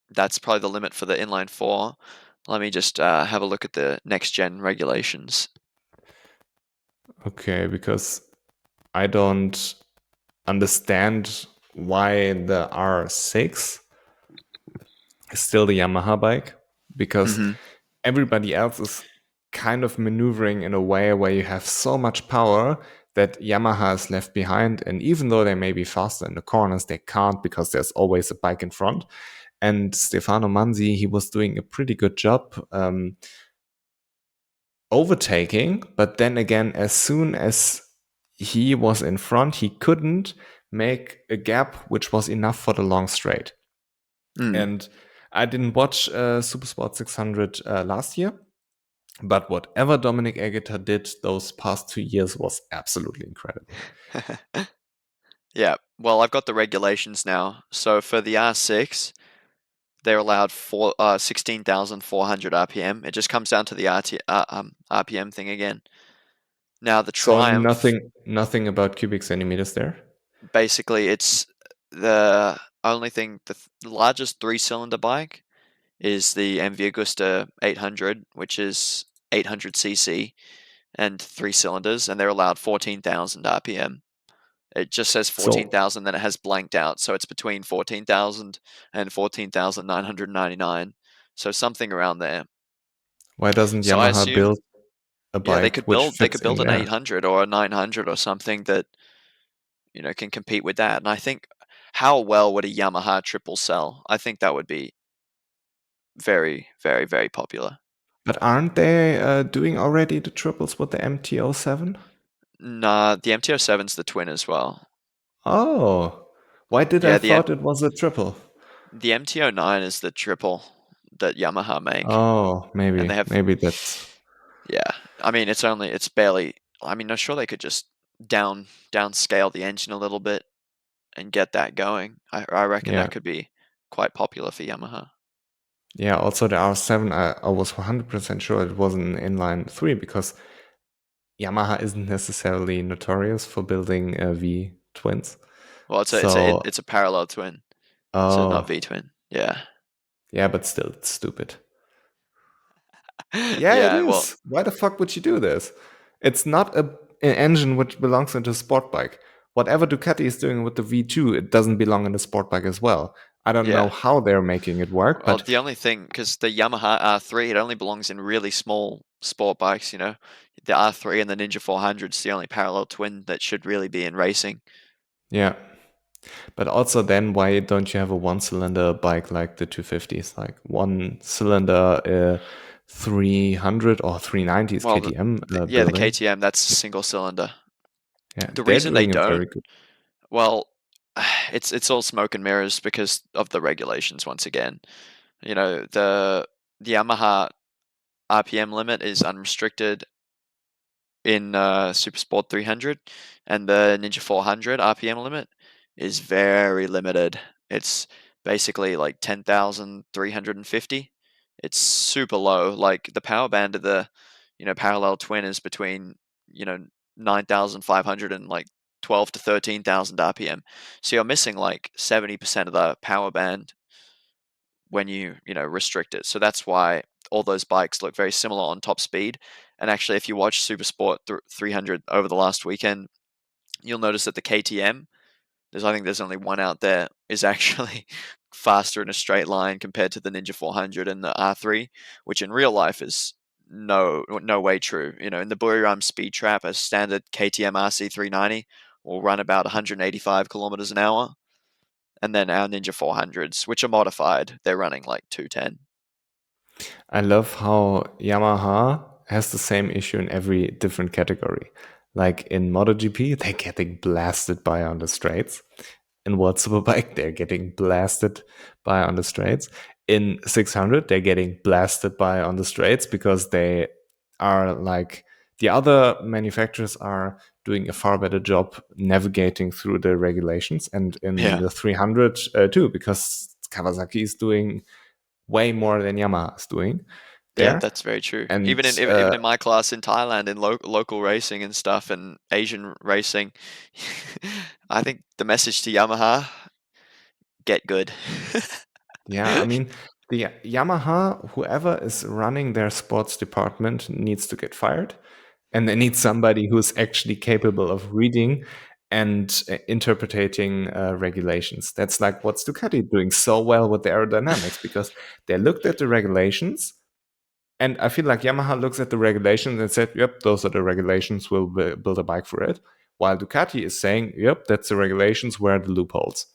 that's probably the limit for the inline 4. Let me just have a look at the next gen regulations. Okay, because I don't understand why the R6 is still the Yamaha bike, because Hmm. everybody else is kind of maneuvering in a way where you have so much power that Yamaha is left behind. And even though they may be faster in the corners, they can't because there's always a bike in front. And Stefano Manzi, he was doing a pretty good job overtaking, but then again, as soon as he was in front, he couldn't make a gap which was enough for the long straight. Mm. And I didn't watch Supersport 600 last year, but whatever Dominic Agutter did those past 2 years was absolutely incredible. Yeah, well, I've got the regulations now. So for the R6, they're allowed 16,400 RPM. It just comes down to the RPM thing again. Now the So Triumph, nothing about cubic centimeters there. basically, it's the only thing. The largest three-cylinder bike is the MV Agusta 800, which is 800cc and 3 cylinders, and they're allowed 14,000 RPM. It just says So 14,000, then it has blanked out, so it's between 14,000 and 14,999. So something around there. why doesn't So I Yamaha assume, build a yeah, bike which they fits could in build an there? 800 or a 900 or something that, can compete with that. And I think, how well would a Yamaha triple sell? I think that would be very, very, very popular. But aren't they doing already the triples with the MT-07? Nah, the MT-07's the twin as well. Oh, why did I Yeah, thought it was a triple? the MT-09 is the triple that Yamaha make, Oh, and they have, maybe that's yeah. I mean, it's barely. I mean, I'm sure they could just downscale the engine a little bit and get that going. I reckon yeah. that could be quite popular for Yamaha. Yeah, also the R7, I was 100% sure it wasn't an inline 3 because Yamaha isn't necessarily notorious for building V twins. Well, So, it's a parallel twin, so not oh, V twin. Yeah, yeah, but still, it's stupid. Yeah, it yeah. Well, is. Why the fuck would you do this? It's not an engine which belongs into a sport bike. Whatever Ducati is doing with the V2, it doesn't belong in a sport bike as well. I don't know yeah. how they're making it work, Well, but the only thing, because the Yamaha R3, it only belongs in really small sport bikes. The R3 and the Ninja 400 is the only parallel twin that should really be in racing. yeah. But also, then why don't you have a one-cylinder bike like the 250s, like one cylinder 300 or 390s Well, KTM yeah, the building? KTM, that's a single cylinder. Yeah, The they're reason they doing a don't, very good. well, it's all smoke and mirrors because of the regulations once again. The Yamaha RPM limit is unrestricted in Super Sport 300, and the Ninja 400 RPM limit is very limited. It's basically like 10,350. It's super low. Like the power band of the parallel twin is between you know 9,500 and like 12 to 13,000 RPM. So you're missing like 70% of the power band when you restrict it. So that's why all those bikes look very similar on top speed. And actually, if you watch Super Sport 300 over the last weekend, you'll notice that the KTM, I think there's only one out there, is actually faster in a straight line compared to the Ninja 400 and the R3, which in real life is no way true. You know, in the Buriram speed trap, a standard KTM RC 390 will run about 185 kilometers an hour, and then our Ninja 400s, which are modified, they're running like 210. I love how Yamaha has the same issue in every different category. Like in MotoGP, they're getting blasted by on the straights. In World Superbike, they're getting blasted by on the straights. In 600, they're getting blasted by on the straights because they are like the other manufacturers are doing a far better job navigating through the regulations. And in Yeah, the 300 too, because Kawasaki is doing way more than Yamaha is doing yeah, there. that's very true. And Even in my class in Thailand, in local racing and stuff, and Asian racing, I think the message to Yamaha: get good. yeah, I mean, the Yamaha, whoever is running their sports department needs to get fired. And they need somebody who's actually capable of reading and interpreting regulations. That's like what's Ducati doing so well with the aerodynamics because they looked at the regulations. And I feel like Yamaha looks at the regulations and said, yep, those are the regulations, we'll build a bike for it. While Ducati is saying, yep, that's the regulations, where are the loopholes?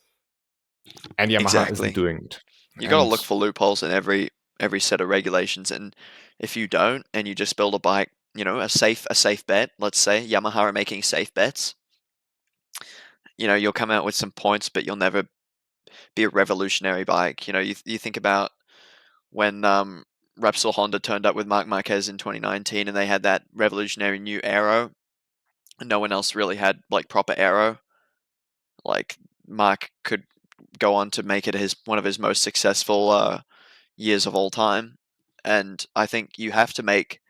And Yamaha isn't Exactly. doing it. You got to And look for loopholes in every set of regulations, and if you don't, and you just build a bike, you know, a safe bet. Let's say Yamaha are making safe bets. You know, you'll come out with some points, but you'll never be a revolutionary bike. You know, you think about when Repsol Honda turned up with Marc Marquez in 2019, and they had that revolutionary new aero, and no one else really had like proper aero. Like Marc could go on to make it one of his most successful years of all time. And I think you have to make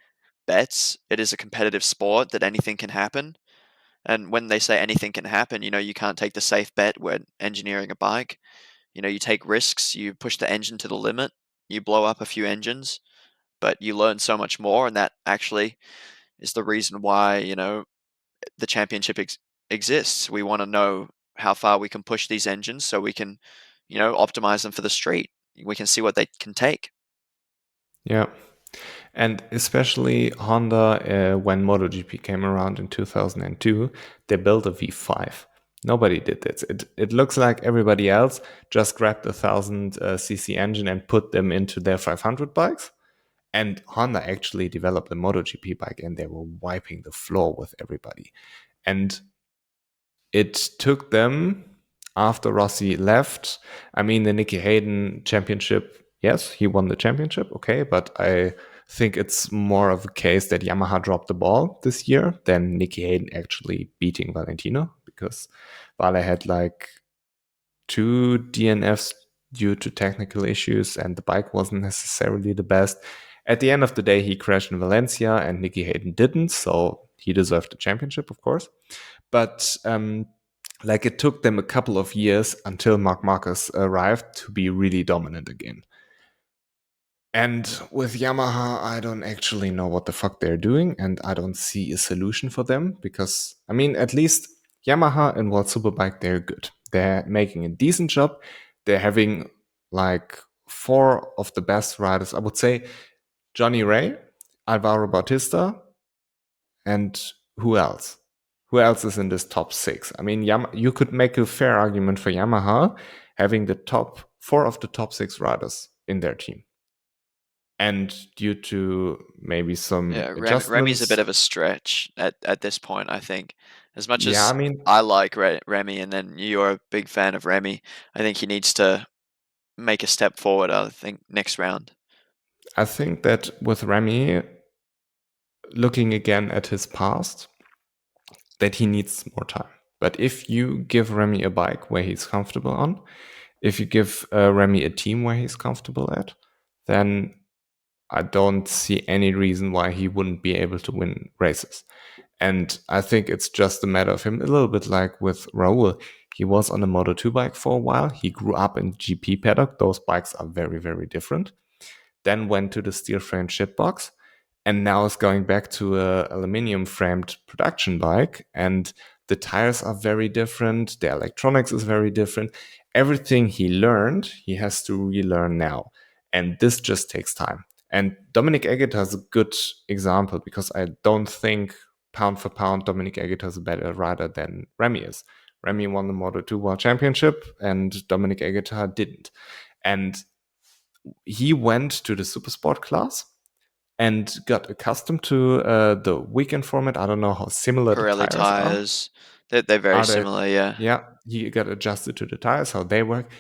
bets. It is a competitive sport that anything can happen. And when they say anything can happen, you know, you can't take the safe bet when engineering a bike. You know, you take risks, you push the engine to the limit, you blow up a few engines, but you learn so much more. And that actually is the reason why, you know, the championship exists. We want to know how far we can push these engines so we can, you know, optimize them for the street. We can see what they can take. yeah, and especially Honda, when MotoGP came around in 2002, they built a V5. Nobody did this. It looks like everybody else just grabbed a 1000 cc engine and put them into their 500 bikes. And Honda actually developed a MotoGP bike, and they were wiping the floor with everybody. And it took them after Rossi left. I mean, the Nicky Hayden championship, yes, he won the championship, okay, but I think it's more of a case that Yamaha dropped the ball this year than Nicky Hayden actually beating Valentino because Vale had like two DNFs due to technical issues and the bike wasn't necessarily the best. At the end of the day, he crashed in Valencia and Nicky Hayden didn't, so he deserved the championship, of course. But like it took them a couple of years until Marc Marquez arrived to be really dominant again. And with Yamaha, I don't actually know what the fuck they're doing, and I don't see a solution for them because, I mean, at least Yamaha and World Superbike, they're good. They're making a decent job. They're having like four of the best riders. I would say Johnny Ray, Alvaro Bautista, and who else? Who else is in this top six? I mean, you could make a fair argument for Yamaha having the top four of the top six riders in their team. And due to maybe some Yeah, Remy's a bit adjustments, of a stretch at this point, I think. As much yeah, I as mean, I like Remy, and then you're a big fan of Remy, I think he needs to make a step forward, I think, next round. I think that with Remy, looking again at his past, that he needs more time. But if you give Remy a bike where he's comfortable on, if you give Remy a team where he's comfortable at, then I don't see any reason why he wouldn't be able to win races. And I think it's just a matter of him, a little bit like with Raul. He was on a Moto 2 bike for a while. He grew up in GP paddock. Those bikes are very, very different. Then went to the steel frame shitbox and now is going back to a aluminium framed production bike. And the tires are very different, the electronics is very different. Everything he learned, he has to relearn now. And this just takes time. And Dominic Egger is a good example because I don't think pound for pound Dominic Egger is a better rider than Remy is. Remy won the Moto2 World Championship and Dominic Egger didn't. And he went to the super sport class and got accustomed to the weekend format. I don't know how similar the Pirelli tires are. tires, they're very Are they? similar, yeah. Yeah, he got adjusted to the tires, how they work,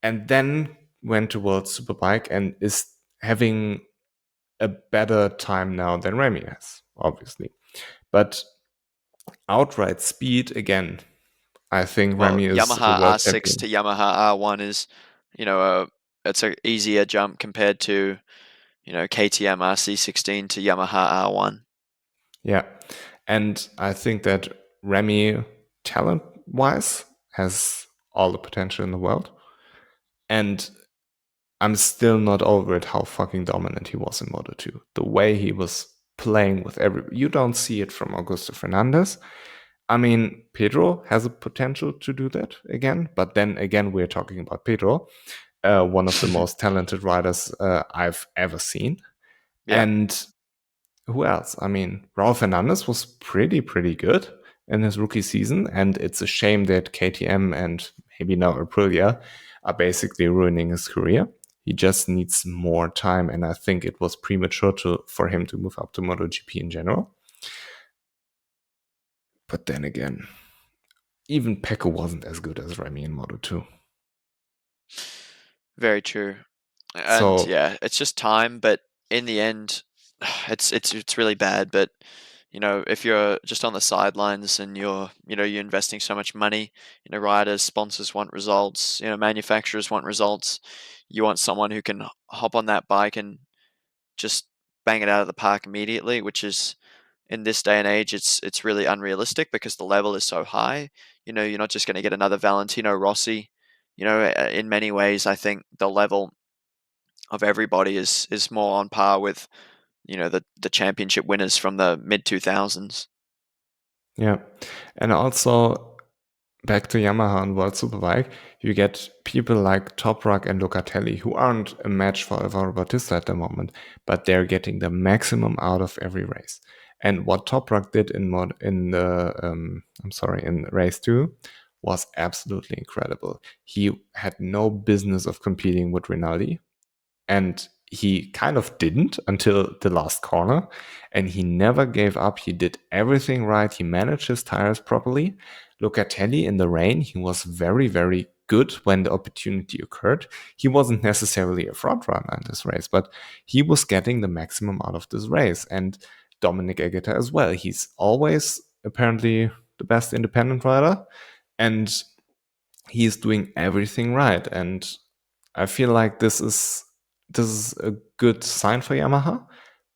and then went to World Superbike and is having a better time now than Remy has, obviously. But outright speed, again, I think Well, Remy is a Yamaha world R6 to champion. Yamaha R1 is, it's a easier jump compared to, KTM RC16 to Yamaha R1. Yeah. And I think that Remy, talent wise, has all the potential in the world. And I'm still not over it how fucking dominant he was in Moto2. The way he was playing with you don't see it from Augusto Fernandez. I mean, Pedro has a potential to do that again, but then again, we're talking about Pedro, one of the most talented riders I've ever seen. Yeah. And who else? I mean, Raul Fernandez was pretty good in his rookie season, and it's a shame that KTM and maybe now Aprilia are basically ruining his career. He just needs more time, and I think it was premature for him to move up to MotoGP in general. But then again, even Pecco wasn't as good as Remy in Moto2. Very true. And So yeah, it's just time, but in the end, it's really bad. But if you're just on the sidelines and you're investing so much money, riders, sponsors want results, manufacturers want results. You want someone who can hop on that bike and just bang it out of the park immediately, which is in this day and age, it's really unrealistic because the level is so high. You're not just going to get another Valentino Rossi. In many ways, I think the level of everybody is more on par with the championship winners from the mid 2000s. yeah, and also back to Yamaha and World Superbike, you get people like Toprak and Locatelli who aren't a match for Alvaro Bautista at the moment, but they're getting the maximum out of every race. And what Toprak did in race 2 was absolutely incredible. He had no business of competing with Rinaldi, and he kind of didn't until the last corner, and he never gave up. He did everything right. He managed his tires properly. Locatelli in the rain, he was very good when the opportunity occurred. He wasn't necessarily a front runner in this race, but he was getting the maximum out of this race. And Dominic Egeta as well. He's always apparently the best independent rider, and he's doing everything right. And I feel like this is a good sign for Yamaha,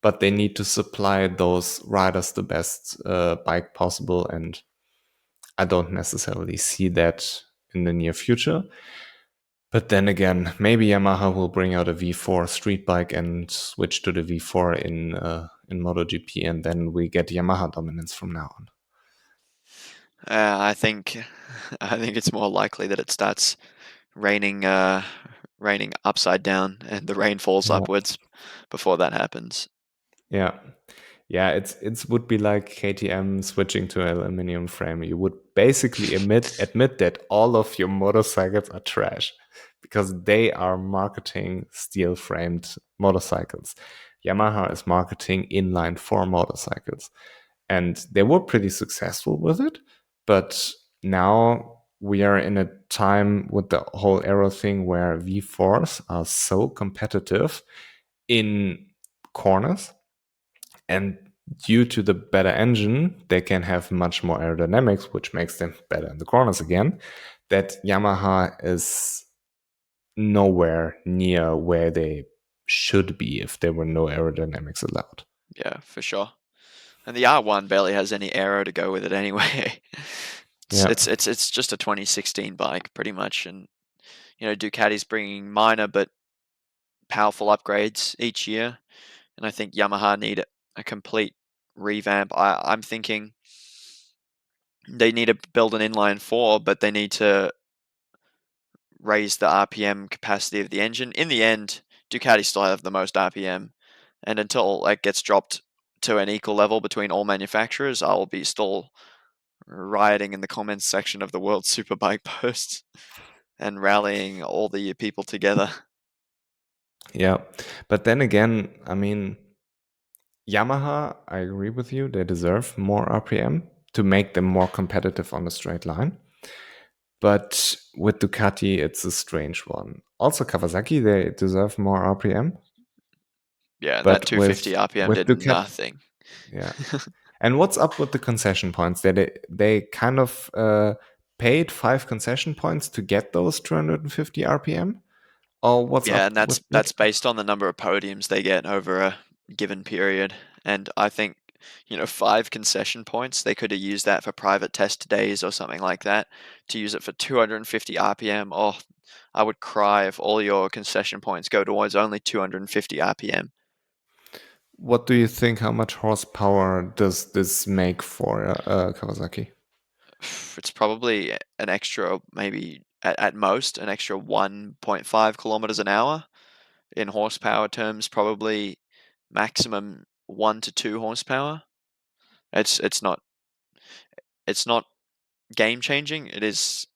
but they need to supply those riders the best bike possible, and I don't necessarily see that in the near future. But then again, maybe Yamaha will bring out a V4 street bike and switch to the V4 in MotoGP, and then we get Yamaha dominance from now on. I think I think it's more likely that it starts raining raining upside down and the rain falls Yeah. upwards before that happens. Yeah. Yeah, it's would be like KTM switching to an aluminum frame. You would basically admit that all of your motorcycles are trash because they are marketing steel framed motorcycles. Yamaha is marketing inline four motorcycles, and they were pretty successful with it. But now we are in a time with the whole aero thing where V4s are so competitive in corners, and due to the better engine, they can have much more aerodynamics, which makes them better in the corners again. That Yamaha is nowhere near where they should be if there were no aerodynamics allowed. Yeah, for sure. And the R1 barely has any aero to go with it anyway. It's Yeah. it's it's it's just a 2016 bike pretty much, and Ducati's bringing minor but powerful upgrades each year, and I think Yamaha need a complete revamp. I'm thinking They need to build an inline four, but they need to raise the RPM capacity of the engine. In the end, Ducati still have the most RPM, and until it gets dropped to an equal level between all manufacturers, I will be still rioting in the comments section of the World Superbike posts and rallying all the people together. Yeah. But then again, I mean, Yamaha, I agree with you, they deserve more RPM to make them more competitive on the straight line. But with Ducati, it's a strange one. Also, Kawasaki, they deserve more RPM. Yeah, and that But 250 RPM with did Ducati, nothing. yeah. And what's up with the concession points? They kind of paid 5 concession points to get those 250 RPM? Or what's Yeah, up and with that's that? based on the number of podiums they get over a given period. And I think, 5 concession points, they could have used that for private test days or something like that. To use it for 250 RPM, oh, I would cry if all your concession points go towards only 250 RPM. What do you think? How much horsepower does this make for Kawasaki? It's probably an extra, maybe at most, an extra 1.5 kilometers an hour. In horsepower terms, probably maximum 1 to 2 horsepower. It's not it's not game changing. It's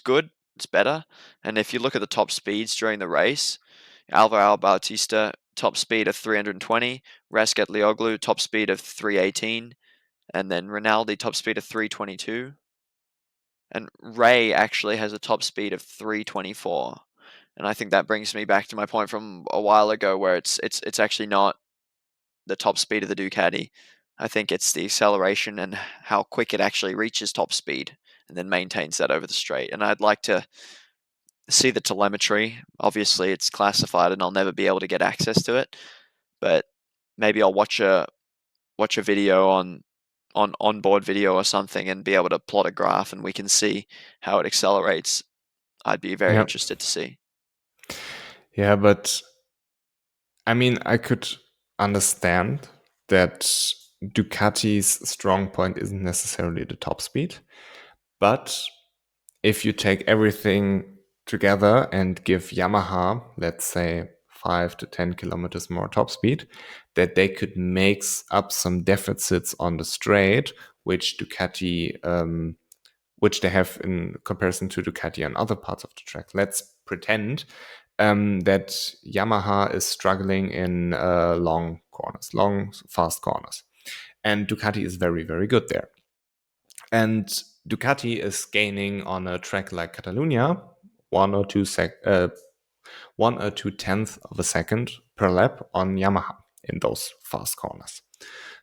good. It's better. And if you look at the top speeds during the race, Alvaro Bautista top speed of 320, Raskat Lioglu top speed of 318, and then Rinaldi top speed of 322. And Ray actually has a top speed of 324. And I think that brings me back to my point from a while ago, where it's actually not the top speed of the Ducati. I think it's the acceleration and how quick it actually reaches top speed and then maintains that over the straight. And I'd like to see the telemetry. Obviously, it's classified, and I'll never be able to get access to it. But maybe I'll watch a video on onboard video or something and be able to plot a graph, and we can see how it accelerates. I'd be very Yeah. interested to see. Yeah, but I mean, I could understand that Ducati's strong point isn't necessarily the top speed, but if you take everything together and give Yamaha, let's say, 5 to 10 kilometers more top speed, that they could make up some deficits on the straight, which which they have in comparison to Ducati on other parts of the track. Let's pretend that Yamaha is struggling in long corners, long, fast corners. And Ducati is very, very good there. And Ducati is gaining on a track like Catalunya 1 or 2 tenths of a second per lap on Yamaha in those fast corners.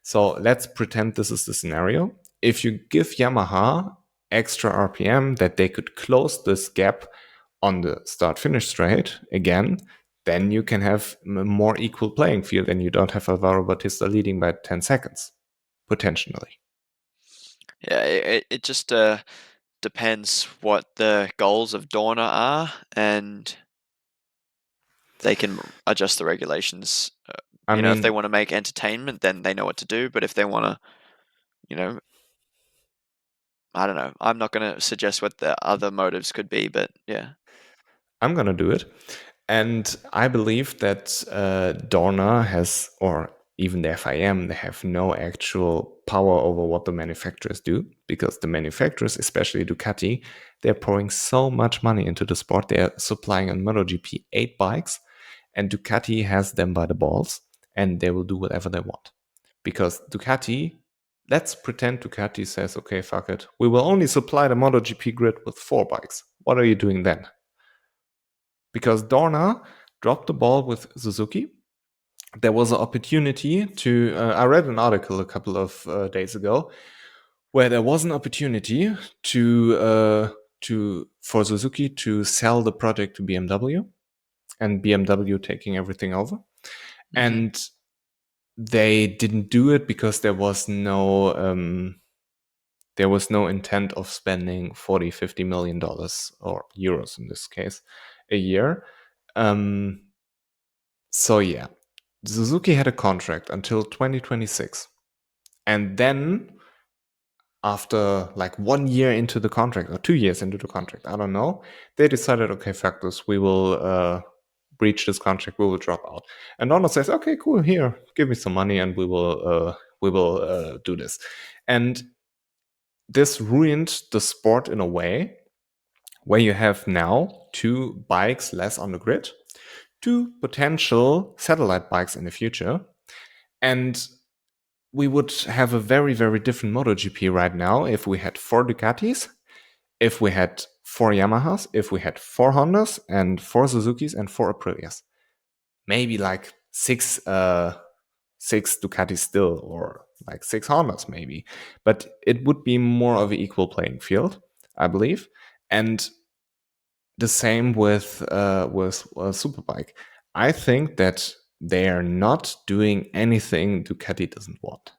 So let's pretend this is the scenario. If you give Yamaha extra RPM that they could close this gap on the start finish straight again, then you can have a more equal playing field and you don't have Alvaro Bautista leading by 10 seconds, potentially. Yeah, it just depends what the goals of Dorna are, and they can adjust the regulations. I If they mean, want to make entertainment, then they know what to do. But if they want to, you know, I don't know. I'm not going to suggest what the other motives could be, but yeah. I'm going to do it. And I believe that Dorna has, or even the FIM, they have no actual power over what the manufacturers do because the manufacturers, especially Ducati, they're pouring so much money into the sport. They're supplying on MotoGP 8 bikes, and Ducati has them by the balls, and they will do whatever they want. Because Ducati, let's pretend Ducati says, okay, fuck it. We will only supply the MotoGP grid with 4 bikes. What are you doing then? Because Dorna dropped the ball with Suzuki. There was an opportunity to. I read an article a couple of days ago where there was an opportunity to for Suzuki to sell the project to BMW, and BMW taking everything over. Mm-hmm. And they didn't do it because there was no intent of spending 40-50 million dollars or euros in this case a year. So yeah, Suzuki had a contract until 2026. And then after like 1 year into the contract or 2 years into the contract, I don't know, they decided, okay, fuck this, we will breach this contract, we will drop out. And Dorna says, okay, cool, here, give me some money, and we will do this. And this ruined the sport in a way where you have now 2 bikes less on the grid, 2 potential satellite bikes in the future, and we would have a very, very different MotoGP right now if we had 4 Ducatis, if we had 4 Yamahas, if we had 4 Hondas and 4 Suzukis and 4 Aprilias. Maybe like 6 Ducatis still, or like 6 Hondas maybe. But it would be more of an equal playing field, I believe. And the same with Superbike. I think that they are not doing anything Ducati doesn't want,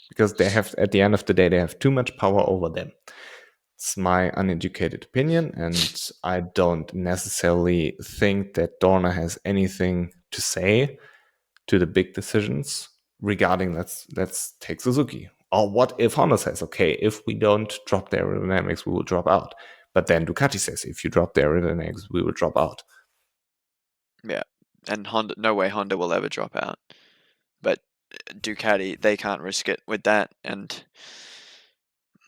because they have, at the end of the day, they have too much power over them. It's my uneducated opinion, and I don't necessarily think that Dorna has anything to say to the big decisions regarding, let's take Suzuki. Or what if Honda says, okay, if we don't drop the aerodynamics, we will drop out. But then Ducati says, if you drop the aerodynamics, we will drop out. Yeah, and Honda, no way Honda will ever drop out. But Ducati, they can't risk it with that. And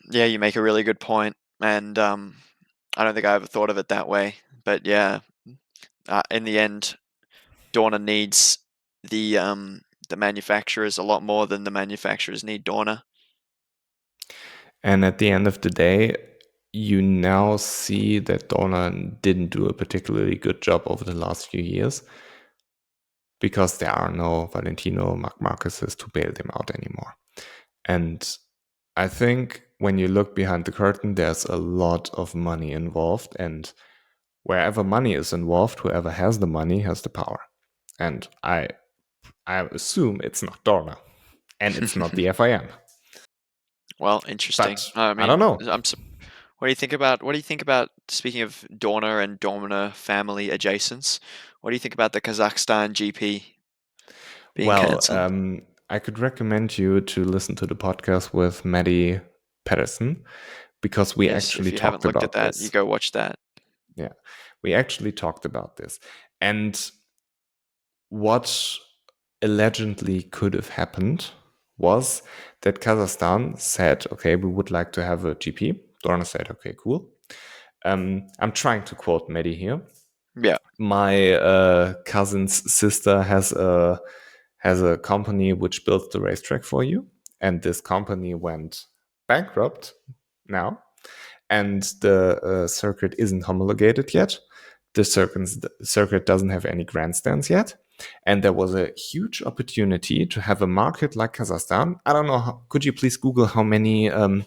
yeah, you make a really good point. And I don't think I ever thought of it that way. But yeah, in the end, Dorna needs the manufacturers a lot more than the manufacturers need Dorna. And at the end of the day, you now see that Dorna didn't do a particularly good job over the last few years, because there are no Valentino Marc Marquezes to bail them out anymore. And I think when you look behind the curtain, there's a lot of money involved, and wherever money is involved, whoever has the money has the power. And I assume it's not Dorna, and it's not the FIM. Well, interesting. But I I don't mean, know. what do you think about? What do you think about? Speaking of Dorna and Dorna family adjacents, what do you think about the Kazakhstan GP being Well, cancelled? I could recommend you to listen to the podcast with Maddie Pedersen, because we Yes, if actually you haven't talked looked at about that, you this. go watch that. Yeah, we actually talked about this. And what allegedly could have happened was that Kazakhstan said, okay, we would like to have a GP. Dorna said, okay, cool. I'm trying to quote Maddie here. Yeah. My cousin's sister has a company which builds the racetrack for you, and this company went bankrupt now, and the circuit isn't homologated yet. The circuit doesn't have any grandstands yet, and there was a huge opportunity to have a market like Kazakhstan. I don't know. Could you please Google how many people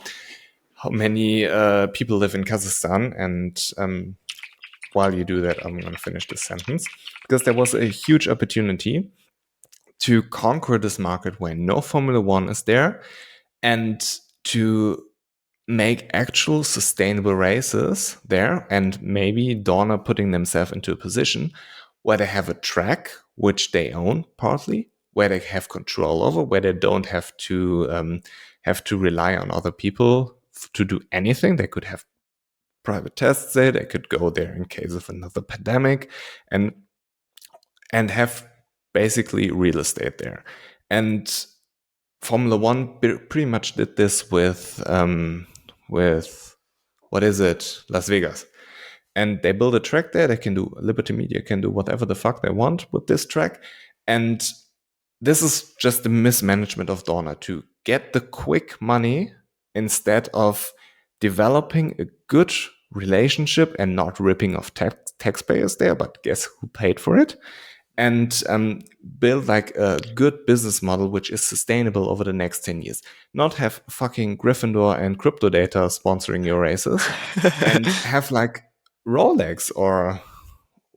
live in Kazakhstan? And while you do that, I'm going to finish this sentence, because there was a huge opportunity to conquer this market where no Formula One is there, and to make actual sustainable races there, and maybe Dorna putting themselves into a position where they have a track which they own partly, where they have control over, where they don't have to rely on other people to do anything. They could have private tests there. They could go there in case of another pandemic, and have basically real estate there. And Formula One pretty much did this with what is it, Las Vegas, and they build a track there. They can do, Liberty Media can do whatever the fuck they want with this track, and this is just the mismanagement of Dorna to get the quick money instead of developing a good relationship and not ripping off taxpayers there. But guess who paid for it? And build like a good business model which is sustainable over the next 10 years. Not have fucking Gryffindor and Crypto Data sponsoring your races, and have like Rolex or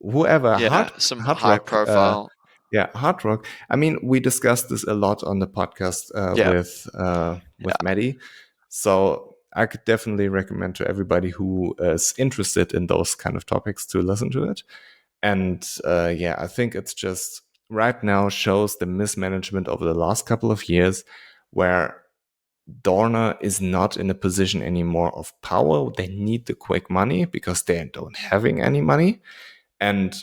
whoever, Yeah, some hard high rock. profile. Yeah, hard rock. I mean, we discussed this a lot on the podcast Yeah, with yeah. Maddie. So I could definitely recommend to everybody who is interested in those kind of topics to listen to it. And yeah, I think it's just right now shows the mismanagement over the last couple of years, where Dorna is not in a position anymore of power. They need the quick money because they don't having any money. And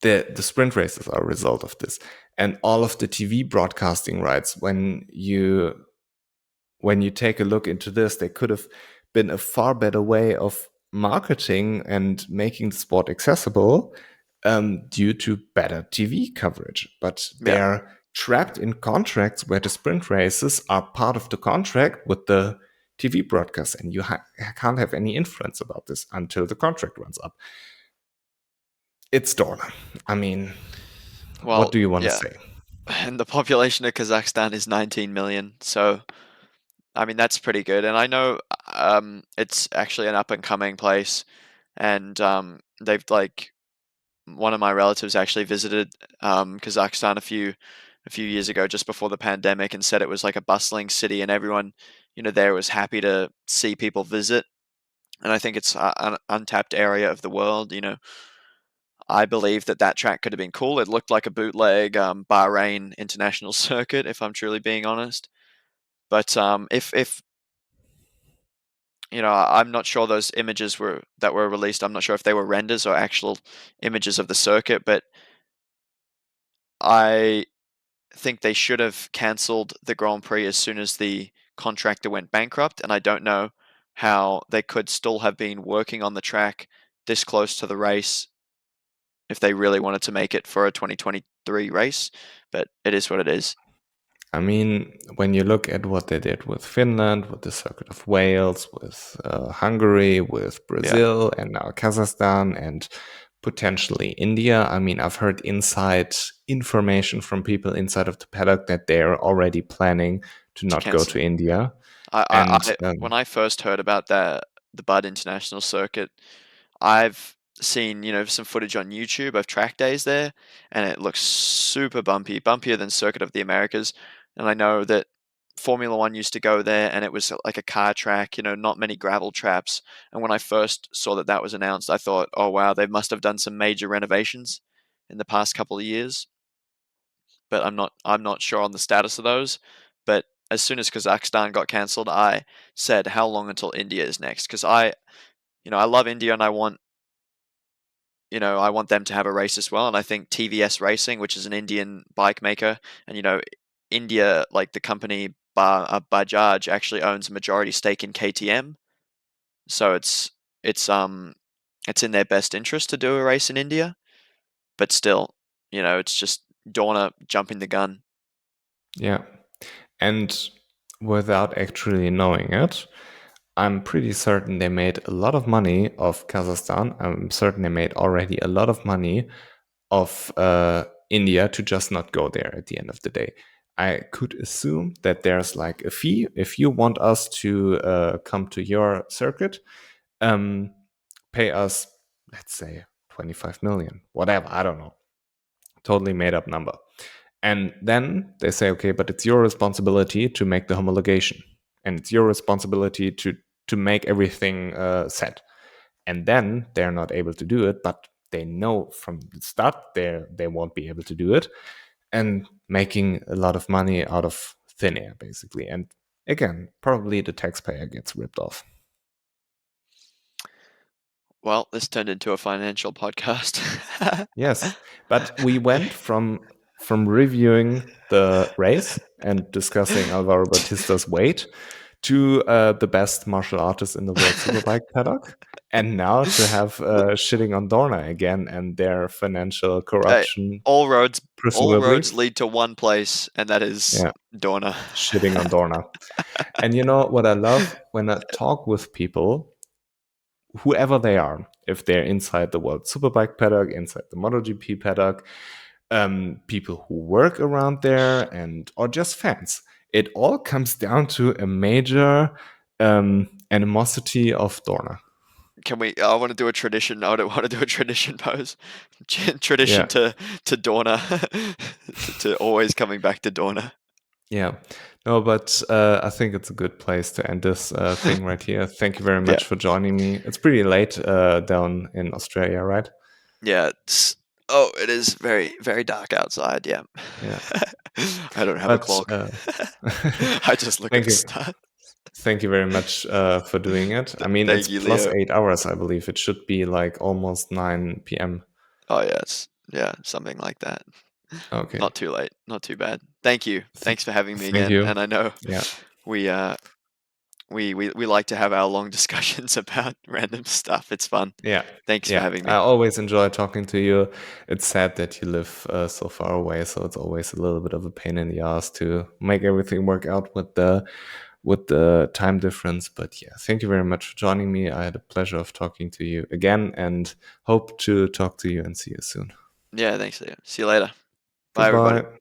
the sprint races are a result of this. And all of the TV broadcasting rights, when you take a look into this, they could have been a far better way of marketing and making the sport accessible due to better TV coverage. But Yeah. they're trapped in contracts where the sprint races are part of the contract with the TV broadcast, and you can't have any influence about this until the contract runs up. It's Dorna. I mean, what Well, do you want to yeah. say? And the population of Kazakhstan is 19 million. So, I mean, that's pretty good. And I know it's actually an up and coming place. And they've like one of my relatives actually visited Kazakhstan a few years ago, just before the pandemic, and said it was like a bustling city, and everyone, there was happy to see people visit. And I think it's an untapped area of the world. I believe that track could have been cool. It looked like a bootleg Bahrain international circuit, if I'm truly being honest. But if I'm not sure those images that were released. I'm not sure if they were renders or actual images of the circuit, but I think they should have cancelled the Grand Prix as soon as the contractor went bankrupt, and I don't know how they could still have been working on the track this close to the race if they really wanted to make it for a 2023 race, but it is what it is. I mean, when you look at what they did with Finland, with the Circuit of Wales, with Hungary, with Yeah, Brazil, and now Kazakhstan, and potentially India, I mean, I've heard inside information from people inside of the paddock that they're already planning to to not go to cancel. India. I And when I first heard about the Bud International Circuit, I've seen, some footage on YouTube of track days there, and it looks super bumpy, bumpier than Circuit of the Americas. And I know that Formula One used to go there, and it was like a car track, not many gravel traps. And when I first saw that was announced, I thought, oh wow, they must have done some major renovations in the past couple of years. But I'm not sure on the status of those. But as soon as Kazakhstan got cancelled, I said, how long until India is next? Because I love India, and I want them to have a race as well. And I think TVS Racing, which is an Indian bike maker, and India, like the company Bajaj, actually owns a majority stake in KTM. So it's um it's in their best interest to do a race in India. But still, it's just Dorna jumping the gun. yeah, and without actually knowing it, I'm pretty certain they made a lot of money off Kazakhstan. I'm certain they made already a lot of money of India to just not go there at the end of the day. I could assume that there's like a fee if you want us to come to your circuit, um, pay us, let's say, 25 million, whatever, I don't know, totally made up number. And then they say, okay, but it's your responsibility to make the homologation, and it's your responsibility to make everything set. And then they're not able to do it, but they know from the start they won't be able to do it, and making a lot of money out of thin air, basically. And again, probably the taxpayer gets ripped off. Well, this turned into a financial podcast. Yes, but we went from reviewing the race and discussing Alvaro Bautista's weight to the best martial artist in the World Superbike paddock, and now to have shitting on Dorna again and their financial Hey, corruption, all roads all presumably. roads lead to one place, and that is Yeah, Dorna. shitting on Dorna. And you know what I love when I talk with people, whoever they are, if they're inside the World Superbike paddock, inside the MotoGP paddock, people who work around there, and or just fans. It all comes down to a major animosity of Dorna. Can we? I want to do a tradition. I don't want to do a tradition pose. Tradition Yeah, to Dorna, to always coming back to Dorna. yeah. No, but I think it's a good place to end this thing right here. Thank you very Yeah, much for joining me. It's pretty late down in Australia, right? yeah. Oh, it is very, very dark outside. Yeah. Yeah. I don't have a But clock. I just look at thank the you. stars. Thank you very much for doing it. I mean, it's Thank you, plus Leo. 8 hours, I believe. It should be like almost 9 p.m. Oh, yes. Yeah, something like that. Okay. Not too late. Not too bad. Thank you. Th- Thanks for having me Thank again. you. And I know Yeah. we we like to have our long discussions about random stuff. It's fun. Yeah. Thanks for Yeah. having I me. always enjoy talking to you. It's sad that you live so far away, so it's always a little bit of a pain in the ass to make everything work out with the time difference. But yeah, thank you very much for joining me. I had a pleasure of talking to you again and hope to talk to you and see you soon. Yeah, thanks, Leo. See you later. Bye, everybody. Goodbye.